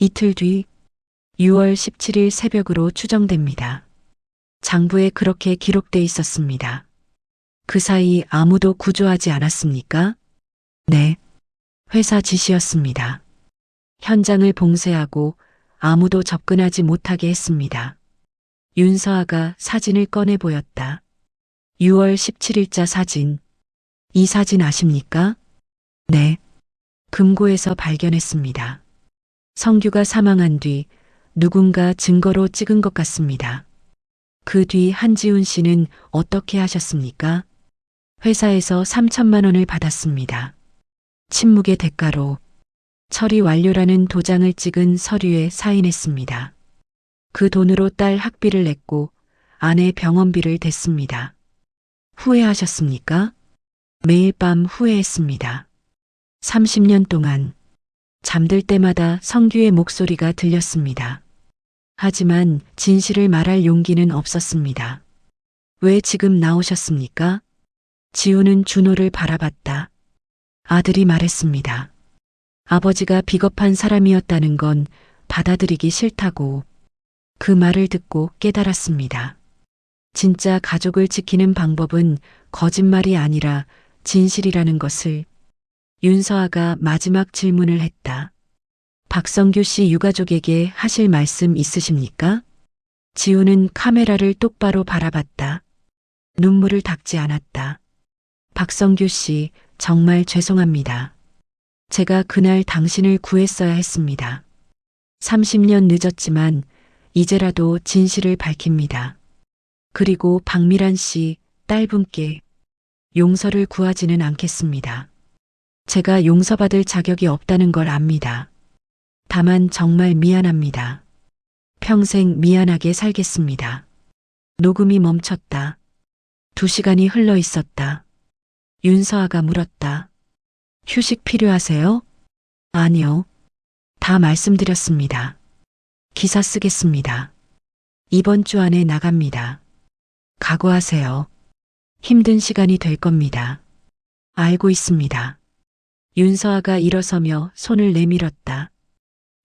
이틀 뒤 6월 17일 새벽으로 추정됩니다. 장부에 그렇게 기록돼 있었습니다. 그 사이 아무도 구조하지 않았습니까? 네. 회사 지시였습니다. 현장을 봉쇄하고 아무도 접근하지 못하게 했습니다. 윤서아가 사진을 꺼내 보였다. 6월 17일자 사진. 이 사진 아십니까? 네. 금고에서 발견했습니다. 성규가 사망한 뒤 누군가 증거로 찍은 것 같습니다. 그 뒤 한지훈 씨는 어떻게 하셨습니까? 회사에서 3천만 원을 받았습니다. 침묵의 대가로 처리 완료라는 도장을 찍은 서류에 사인했습니다. 그 돈으로 딸 학비를 냈고 아내 병원비를 댔습니다. 후회하셨습니까? 매일 밤 후회했습니다. 30년 동안 잠들 때마다 성규의 목소리가 들렸습니다. 하지만 진실을 말할 용기는 없었습니다. 왜 지금 나오셨습니까? 지우는 준호를 바라봤다. 아들이 말했습니다. 아버지가 비겁한 사람이었다는 건 받아들이기 싫다고. 그 말을 듣고 깨달았습니다. 진짜 가족을 지키는 방법은 거짓말이 아니라 진실이라는 것을. 윤서아가 마지막 질문을 했다. 박성규 씨 유가족에게 하실 말씀 있으십니까? 지우는 카메라를 똑바로 바라봤다. 눈물을 닦지 않았다. 박성규 씨, 정말 죄송합니다. 제가 그날 당신을 구했어야 했습니다. 30년 늦었지만 이제라도 진실을 밝힙니다. 그리고 박미란 씨, 딸분께 용서를 구하지는 않겠습니다. 제가 용서받을 자격이 없다는 걸 압니다. 다만 정말 미안합니다. 평생 미안하게 살겠습니다. 녹음이 멈췄다. 2시간이 흘러 있었다. 윤서아가 물었다. 휴식 필요하세요? 아니요. 다 말씀드렸습니다. 기사 쓰겠습니다. 이번 주 안에 나갑니다. 각오하세요. 힘든 시간이 될 겁니다. 알고 있습니다. 윤서아가 일어서며 손을 내밀었다.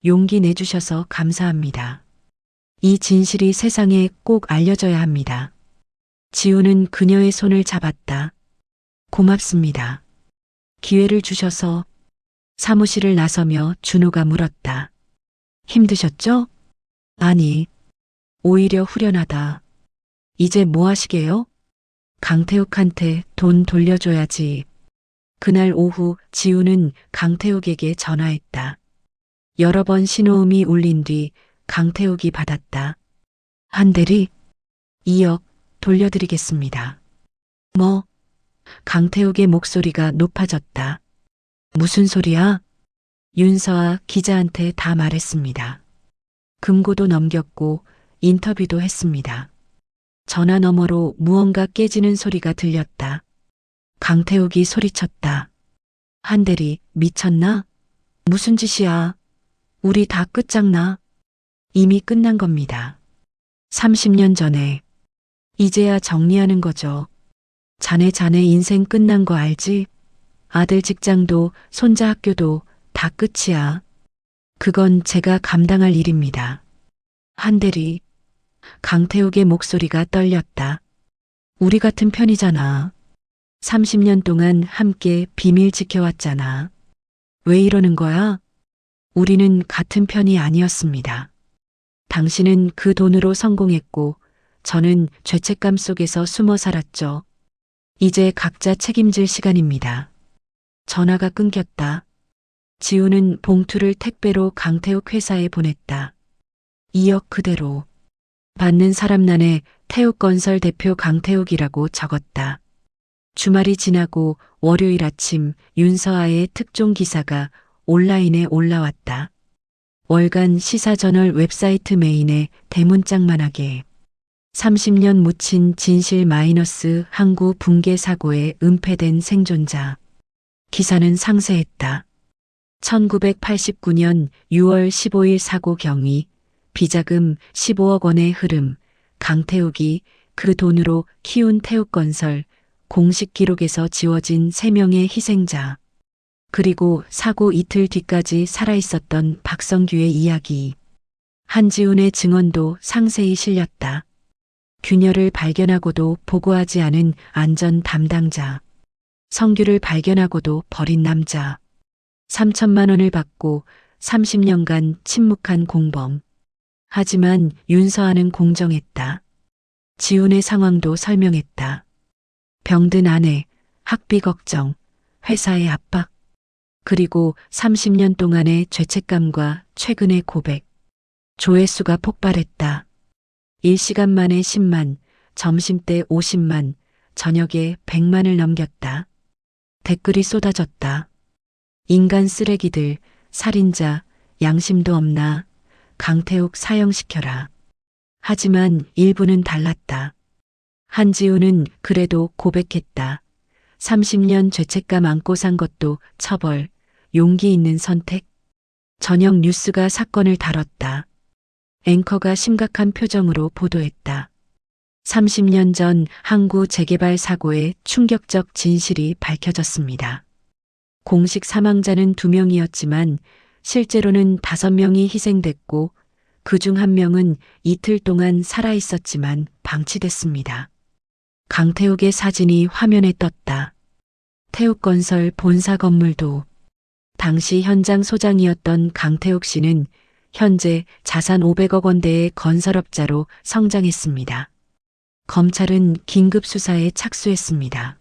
용기 내주셔서 감사합니다. 이 진실이 세상에 꼭 알려져야 합니다. 지우는 그녀의 손을 잡았다. 고맙습니다. 기회를 주셔서. 사무실을 나서며 준호가 물었다. 힘드셨죠? 아니, 오히려 후련하다. 이제 뭐 하시게요? 강태욱한테 돈 돌려줘야지. 그날 오후 지우는 강태욱에게 전화했다. 여러 번 신호음이 울린 뒤 강태욱이 받았다. 한대리, 2억 돌려드리겠습니다. 뭐? 강태욱의 목소리가 높아졌다. 무슨 소리야? 윤서아 기자한테 다 말했습니다. 금고도 넘겼고 인터뷰도 했습니다. 전화 너머로 무언가 깨지는 소리가 들렸다. 강태욱이 소리쳤다. 한대리, 미쳤나? 무슨 짓이야? 우리 다 끝장나? 이미 끝난 겁니다. 30년 전에. 이제야 정리하는 거죠. 자네 인생 끝난 거 알지? 아들 직장도 손자 학교도 다 끝이야. 그건 제가 감당할 일입니다. 한대리. 강태욱의 목소리가 떨렸다. 우리 같은 편이잖아. 30년 동안 함께 비밀 지켜왔잖아. 왜 이러는 거야? 우리는 같은 편이 아니었습니다. 당신은 그 돈으로 성공했고 저는 죄책감 속에서 숨어 살았죠. 이제 각자 책임질 시간입니다. 전화가 끊겼다. 지우는 봉투를 택배로 강태욱 회사에 보냈다. 2억 그대로. 받는 사람란에 태욱건설 대표 강태욱이라고 적었다. 주말이 지나고 월요일 아침 윤서아의 특종 기사가 온라인에 올라왔다. 월간 시사저널 웹사이트 메인에 대문짝만하게 30년 묻힌 진실 마이너스 항구 붕괴 사고에 은폐된 생존자. 기사는 상세했다. 1989년 6월 15일 사고 경위, 비자금 15억 원의 흐름, 강태욱이 그 돈으로 키운 태욱건설, 공식 기록에서 지워진 3명의 희생자. 그리고 사고 이틀 뒤까지 살아있었던 박성규의 이야기. 한지훈의 증언도 상세히 실렸다. 균열을 발견하고도 보고하지 않은 안전 담당자. 성규를 발견하고도 버린 남자. 3천만 원을 받고 30년간 침묵한 공범. 하지만 윤서아는 공정했다. 지훈의 상황도 설명했다. 병든 아내, 학비 걱정, 회사의 압박, 그리고 30년 동안의 죄책감과 최근의 고백. 조회수가 폭발했다. 1시간 만에 10만, 점심때 50만, 저녁에 100만을 넘겼다. 댓글이 쏟아졌다. 인간 쓰레기들, 살인자, 양심도 없나, 강태욱 사형시켜라. 하지만 일부는 달랐다. 한지우는 그래도 고백했다. 30년 죄책감 안고 산 것도 처벌, 용기 있는 선택. 저녁 뉴스가 사건을 다뤘다. 앵커가 심각한 표정으로 보도했다. 30년 전 항구 재개발 사고의 충격적 진실이 밝혀졌습니다. 공식 사망자는 2명이었지만 실제로는 5명이 희생됐고 그중 1명은 이틀 동안 살아있었지만 방치됐습니다. 강태욱의 사진이 화면에 떴다. 태욱건설 본사 건물도. 당시 현장 소장이었던 강태욱 씨는 현재 자산 500억 원대의 건설업자로 성장했습니다. 검찰은 긴급 수사에 착수했습니다.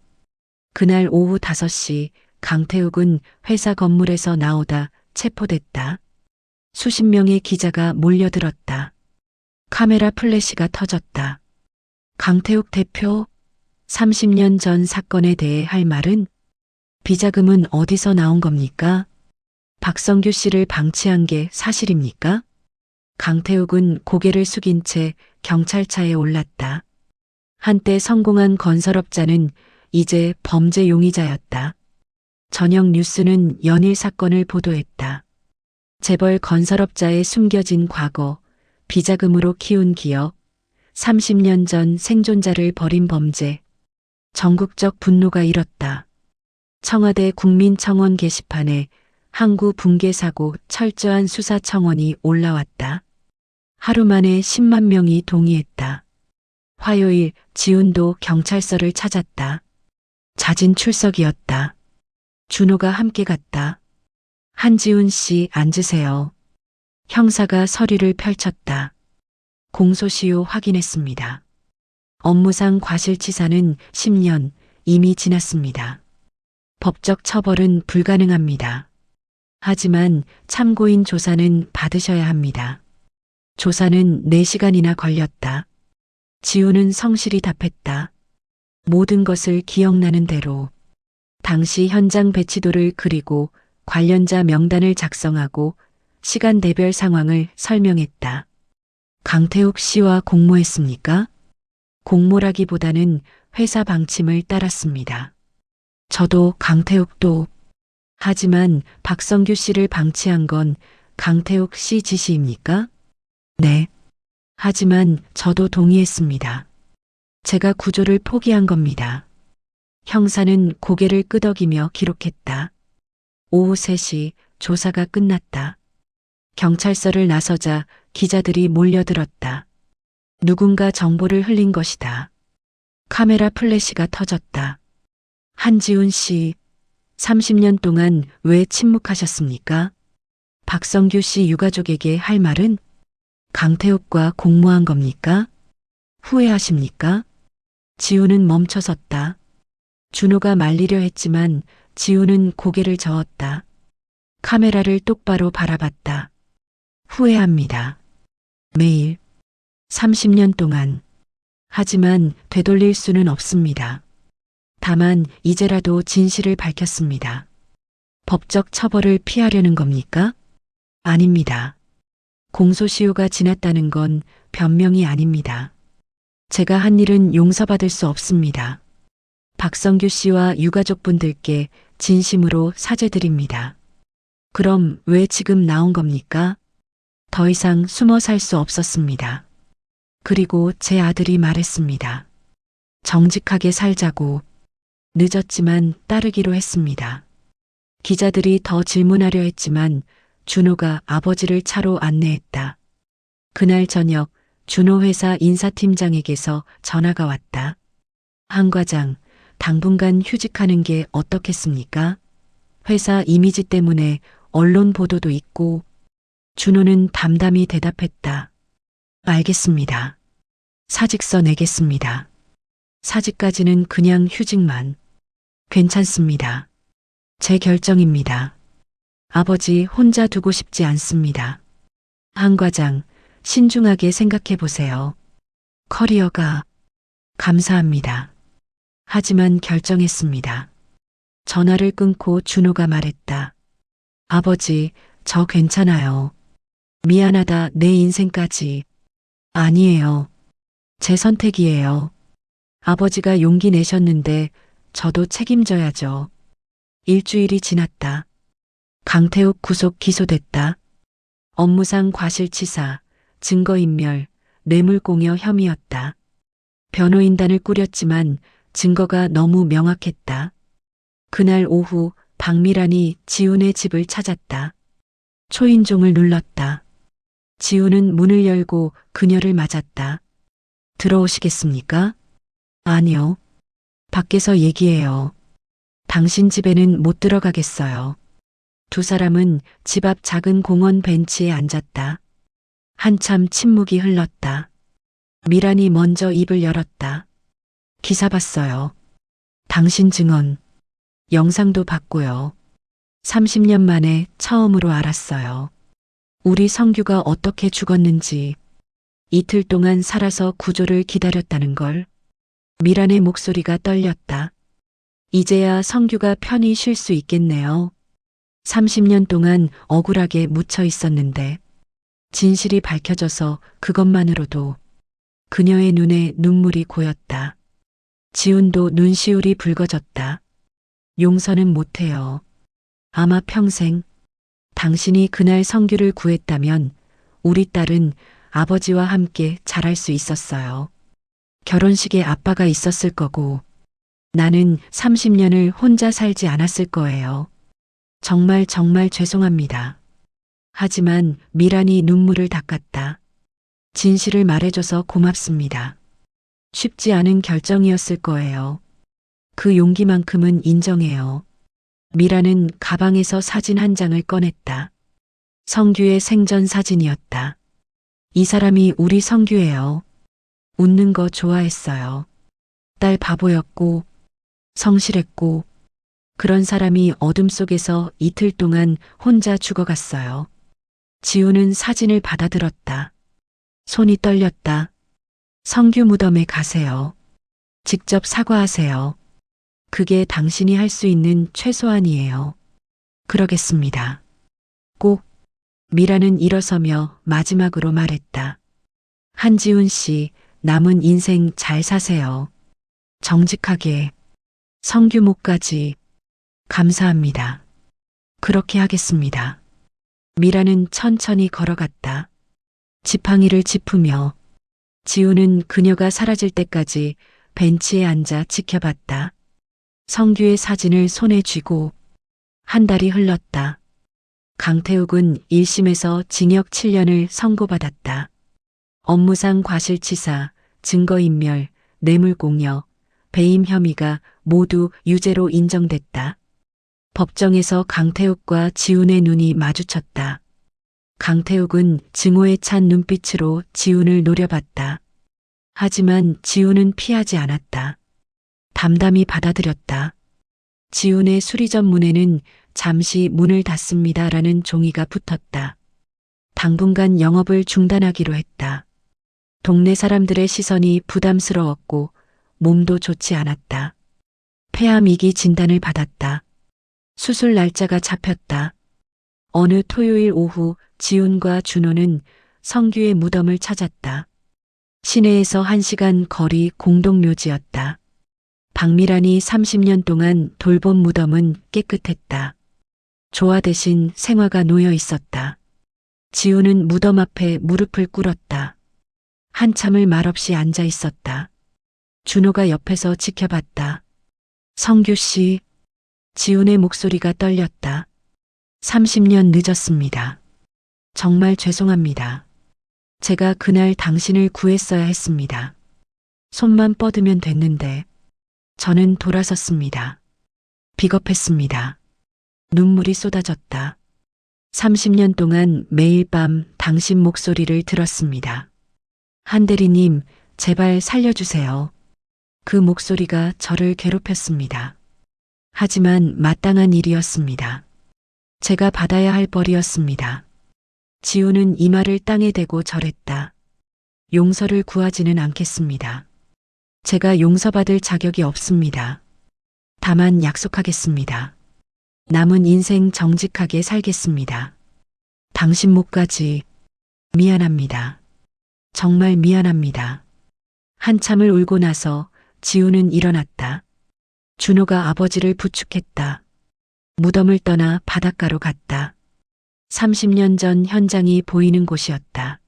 그날 오후 5시 강태욱은 회사 건물에서 나오다 체포됐다. 수십 명의 기자가 몰려들었다. 카메라 플래시가 터졌다. 강태욱 대표, 30년 전 사건에 대해 할 말은? 비자금은 어디서 나온 겁니까? 박성규 씨를 방치한 게 사실입니까? 강태욱은 고개를 숙인 채 경찰차에 올랐다. 한때 성공한 건설업자는 이제 범죄 용의자였다. 저녁 뉴스는 연일 사건을 보도했다. 재벌 건설업자의 숨겨진 과거, 비자금으로 키운 기업, 30년 전 생존자를 버린 범죄. 전국적 분노가 일었다. 청와대 국민청원 게시판에 항구 붕괴 사고 철저한 수사 청원이 올라왔다. 하루 만에 10만 명이 동의했다. 화요일 지훈도 경찰서를 찾았다. 자진 출석이었다. 준호가 함께 갔다. 한지훈 씨 앉으세요. 형사가 서류를 펼쳤다. 공소시효 확인했습니다. 업무상 과실치사는 10년 이미 지났습니다. 법적 처벌은 불가능합니다. 하지만 참고인 조사는 받으셔야 합니다. 조사는 4시간이나 걸렸다. 지우는 성실히 답했다. 모든 것을 기억나는 대로. 당시 현장 배치도를 그리고 관련자 명단을 작성하고 시간대별 상황을 설명했다. 강태욱 씨와 공모했습니까? 공모라기보다는 회사 방침을 따랐습니다. 저도 강태욱도. 하지만 박성규 씨를 방치한 건 강태욱 씨 지시입니까? 네. 하지만 저도 동의했습니다. 제가 구조를 포기한 겁니다. 형사는 고개를 끄덕이며 기록했다. 오후 3시 조사가 끝났다. 경찰서를 나서자 기자들이 몰려들었다. 누군가 정보를 흘린 것이다. 카메라 플래시가 터졌다. 한지훈 씨, 30년 동안 왜 침묵하셨습니까? 박성규 씨 유가족에게 할 말은? 강태욱과 공모한 겁니까? 후회하십니까? 지우는 멈춰섰다. 준호가 말리려 했지만 지우는 고개를 저었다. 카메라를 똑바로 바라봤다. 후회합니다. 매일 30년 동안. 하지만 되돌릴 수는 없습니다. 다만 이제라도 진실을 밝혔습니다. 법적 처벌을 피하려는 겁니까? 아닙니다. 공소시효가 지났다는 건 변명이 아닙니다. 제가 한 일은 용서받을 수 없습니다. 박성규 씨와 유가족분들께 진심으로 사죄드립니다. 그럼 왜 지금 나온 겁니까? 더 이상 숨어 살 수 없었습니다. 그리고 제 아들이 말했습니다. 정직하게 살자고. 늦었지만 따르기로 했습니다. 기자들이 더 질문하려 했지만 준호가 아버지를 차로 안내했다. 그날 저녁 준호 회사 인사팀장에게서 전화가 왔다. 한 과장, 당분간 휴직하는 게 어떻겠습니까? 회사 이미지 때문에 언론 보도도 있고. 준호는 담담히 대답했다. 알겠습니다. 사직서 내겠습니다. 사직까지는 그냥 휴직만. 괜찮습니다. 제 결정입니다. 아버지 혼자 두고 싶지 않습니다. 한 과장, 신중하게 생각해 보세요. 커리어가 감사합니다. 하지만 결정했습니다. 전화를 끊고 준호가 말했다. 아버지, 저 괜찮아요. 미안하다, 내 인생까지. 아니에요. 제 선택이에요. 아버지가 용기 내셨는데 저도 책임져야죠. 일주일이 지났다. 강태욱 구속 기소됐다. 업무상 과실치사, 증거인멸, 뇌물공여 혐의였다. 변호인단을 꾸렸지만 증거가 너무 명확했다. 그날 오후 박미란이 지훈의 집을 찾았다. 초인종을 눌렀다. 지훈은 문을 열고 그녀를 맞았다. 들어오시겠습니까? 아니요. 밖에서 얘기해요. 당신 집에는 못 들어가겠어요. 두 사람은 집 앞 작은 공원 벤치에 앉았다. 한참 침묵이 흘렀다. 미란이 먼저 입을 열었다. 기사 봤어요. 당신 증언. 영상도 봤고요. 30년 만에 처음으로 알았어요. 우리 성규가 어떻게 죽었는지, 이틀 동안 살아서 구조를 기다렸다는 걸. 미란의 목소리가 떨렸다. 이제야 성규가 편히 쉴 수 있겠네요. 30년 동안 억울하게 묻혀 있었는데 진실이 밝혀져서 그것만으로도. 그녀의 눈에 눈물이 고였다. 지훈도 눈시울이 붉어졌다. 용서는 못해요. 아마 평생. 당신이 그날 성규를 구했다면 우리 딸은 아버지와 함께 자랄 수 있었어요. 결혼식에 아빠가 있었을 거고 나는 30년을 혼자 살지 않았을 거예요. 정말 죄송합니다. 하지만 미란이 눈물을 닦았다. 진실을 말해줘서 고맙습니다. 쉽지 않은 결정이었을 거예요. 그 용기만큼은 인정해요. 미란은 가방에서 사진 한 장을 꺼냈다. 성규의 생전 사진이었다. 이 사람이 우리 성규예요. 웃는 거 좋아했어요. 딸 바보였고 성실했고 그런 사람이 어둠 속에서 이틀 동안 혼자 죽어갔어요. 지우는 사진을 받아들었다. 손이 떨렸다. 성규 무덤에 가세요. 직접 사과하세요. 그게 당신이 할 수 있는 최소한이에요. 그러겠습니다. 꼭. 미라는 일어서며 마지막으로 말했다. 한지훈 씨, 남은 인생 잘 사세요. 정직하게. 성규 목까지. 감사합니다. 그렇게 하겠습니다. 미라는 천천히 걸어갔다. 지팡이를 짚으며 지우는 그녀가 사라질 때까지 벤치에 앉아 지켜봤다. 성규의 사진을 손에 쥐고 한 달이 흘렀다. 강태욱은 1심에서 징역 7년을 선고받았다. 업무상 과실치사, 증거인멸, 뇌물공여, 배임 혐의가 모두 유죄로 인정됐다. 법정에서 강태욱과 지훈의 눈이 마주쳤다. 강태욱은 증오에 찬 눈빛으로 지훈을 노려봤다. 하지만 지훈은 피하지 않았다. 담담히 받아들였다. 지훈의 수리점 문에는 잠시 문을 닫습니다라는 종이가 붙었다. 당분간 영업을 중단하기로 했다. 동네 사람들의 시선이 부담스러웠고 몸도 좋지 않았다. 폐암 2기 진단을 받았다. 수술 날짜가 잡혔다. 어느 토요일 오후 지훈과 준호는 성규의 무덤을 찾았다. 시내에서 1시간 거리 공동묘지였다. 박미란이 30년 동안 돌본 무덤은 깨끗했다. 조화 대신 생화가 놓여 있었다. 지훈은 무덤 앞에 무릎을 꿇었다. 한참을 말없이 앉아 있었다. 준호가 옆에서 지켜봤다. 성규 씨. 지훈의 목소리가 떨렸다. 30년 늦었습니다. 정말 죄송합니다. 제가 그날 당신을 구했어야 했습니다. 손만 뻗으면 됐는데 저는 돌아섰습니다. 비겁했습니다. 눈물이 쏟아졌다. 30년 동안 매일 밤 당신 목소리를 들었습니다. 한대리님, 제발 살려주세요. 그 목소리가 저를 괴롭혔습니다. 하지만 마땅한 일이었습니다. 제가 받아야 할 벌이었습니다. 지우는 이마를 땅에 대고 절했다. 용서를 구하지는 않겠습니다. 제가 용서받을 자격이 없습니다. 다만 약속하겠습니다. 남은 인생 정직하게 살겠습니다. 당신 몫까지 미안합니다. 정말 미안합니다. 한참을 울고 나서 지우는 일어났다. 준호가 아버지를 부축했다. 무덤을 떠나 바닷가로 갔다. 30년 전 현장이 보이는 곳이었다.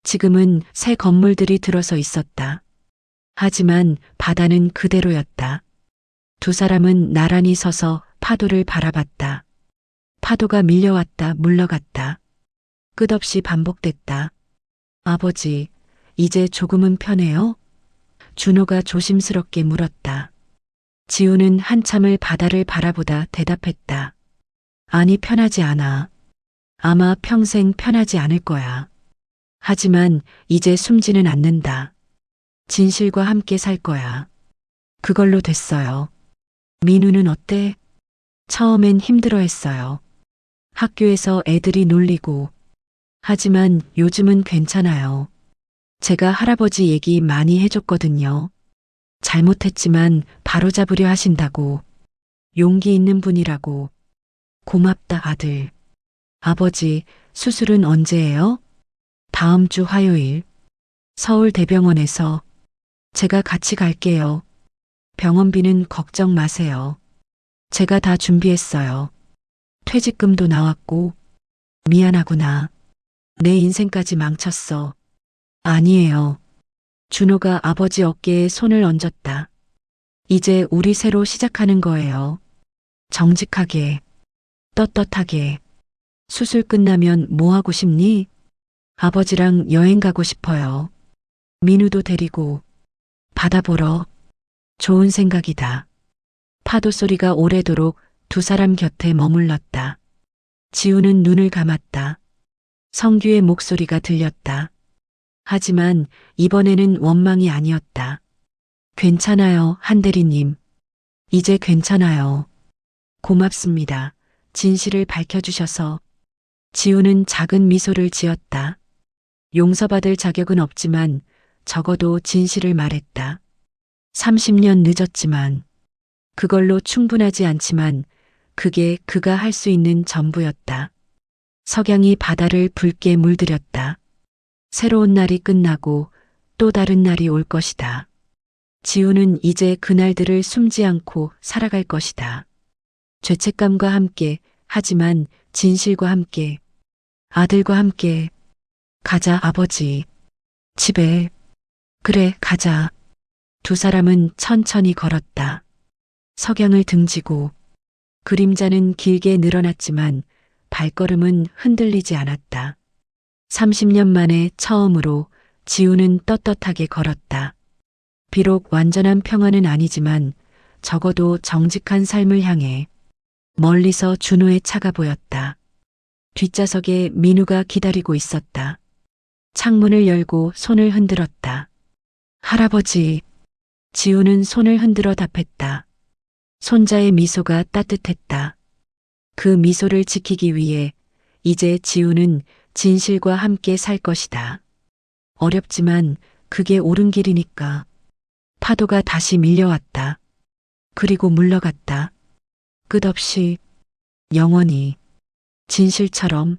지금은 새 건물들이 들어서 있었다. 하지만 바다는 그대로였다. 두 사람은 나란히 서서 파도를 바라봤다. 파도가 밀려왔다 물러갔다. 끝없이 반복됐다. 아버지, 이제 조금은 편해요? 준호가 조심스럽게 물었다. 지우는 한참을 바다를 바라보다 대답했다. 아니, 편하지 않아. 아마 평생 편하지 않을 거야. 하지만 이제 숨지는 않는다. 진실과 함께 살 거야. 그걸로 됐어요. 민우는 어때? 처음엔 힘들어했어요. 학교에서 애들이 놀리고. 하지만 요즘은 괜찮아요. 제가 할아버지 얘기 많이 해줬거든요. 잘못했지만 바로잡으려 하신다고. 용기 있는 분이라고. 고맙다, 아들. 아버지, 수술은 언제예요? 다음 주 화요일. 서울대병원에서. 제가 같이 갈게요. 병원비는 걱정 마세요. 제가 다 준비했어요. 퇴직금도 나왔고. 미안하구나. 내 인생까지 망쳤어. 아니에요. 준호가 아버지 어깨에 손을 얹었다. 이제 우리 새로 시작하는 거예요. 정직하게, 떳떳하게. 수술 끝나면 뭐 하고 싶니? 아버지랑 여행 가고 싶어요. 민우도 데리고. 바다 보러. 좋은 생각이다. 파도 소리가 오래도록 두 사람 곁에 머물렀다. 지우는 눈을 감았다. 성규의 목소리가 들렸다. 하지만 이번에는 원망이 아니었다. 괜찮아요, 한대리님. 이제 괜찮아요. 고맙습니다. 진실을 밝혀주셔서. 지우는 작은 미소를 지었다. 용서받을 자격은 없지만 적어도 진실을 말했다. 30년 늦었지만, 그걸로 충분하지 않지만 그게 그가 할 수 있는 전부였다. 석양이 바다를 붉게 물들였다. 새로운 날이 끝나고 또 다른 날이 올 것이다. 지우는 이제 그날들을 숨지 않고 살아갈 것이다. 죄책감과 함께, 하지만 진실과 함께, 아들과 함께. 가자, 아버지. 집에. 그래, 가자. 두 사람은 천천히 걸었다. 석양을 등지고. 그림자는 길게 늘어났지만 발걸음은 흔들리지 않았다. 30년 만에 처음으로 지우는 떳떳하게 걸었다. 비록 완전한 평화는 아니지만 적어도 정직한 삶을 향해. 멀리서 준호의 차가 보였다. 뒷좌석에 민우가 기다리고 있었다. 창문을 열고 손을 흔들었다. 할아버지. 지우는 손을 흔들어 답했다. 손자의 미소가 따뜻했다. 그 미소를 지키기 위해 이제 지우는 진실과 함께 살 것이다. 어렵지만 그게 옳은 길이니까. 파도가 다시 밀려왔다. 그리고 물러갔다. 끝없이, 영원히, 진실처럼.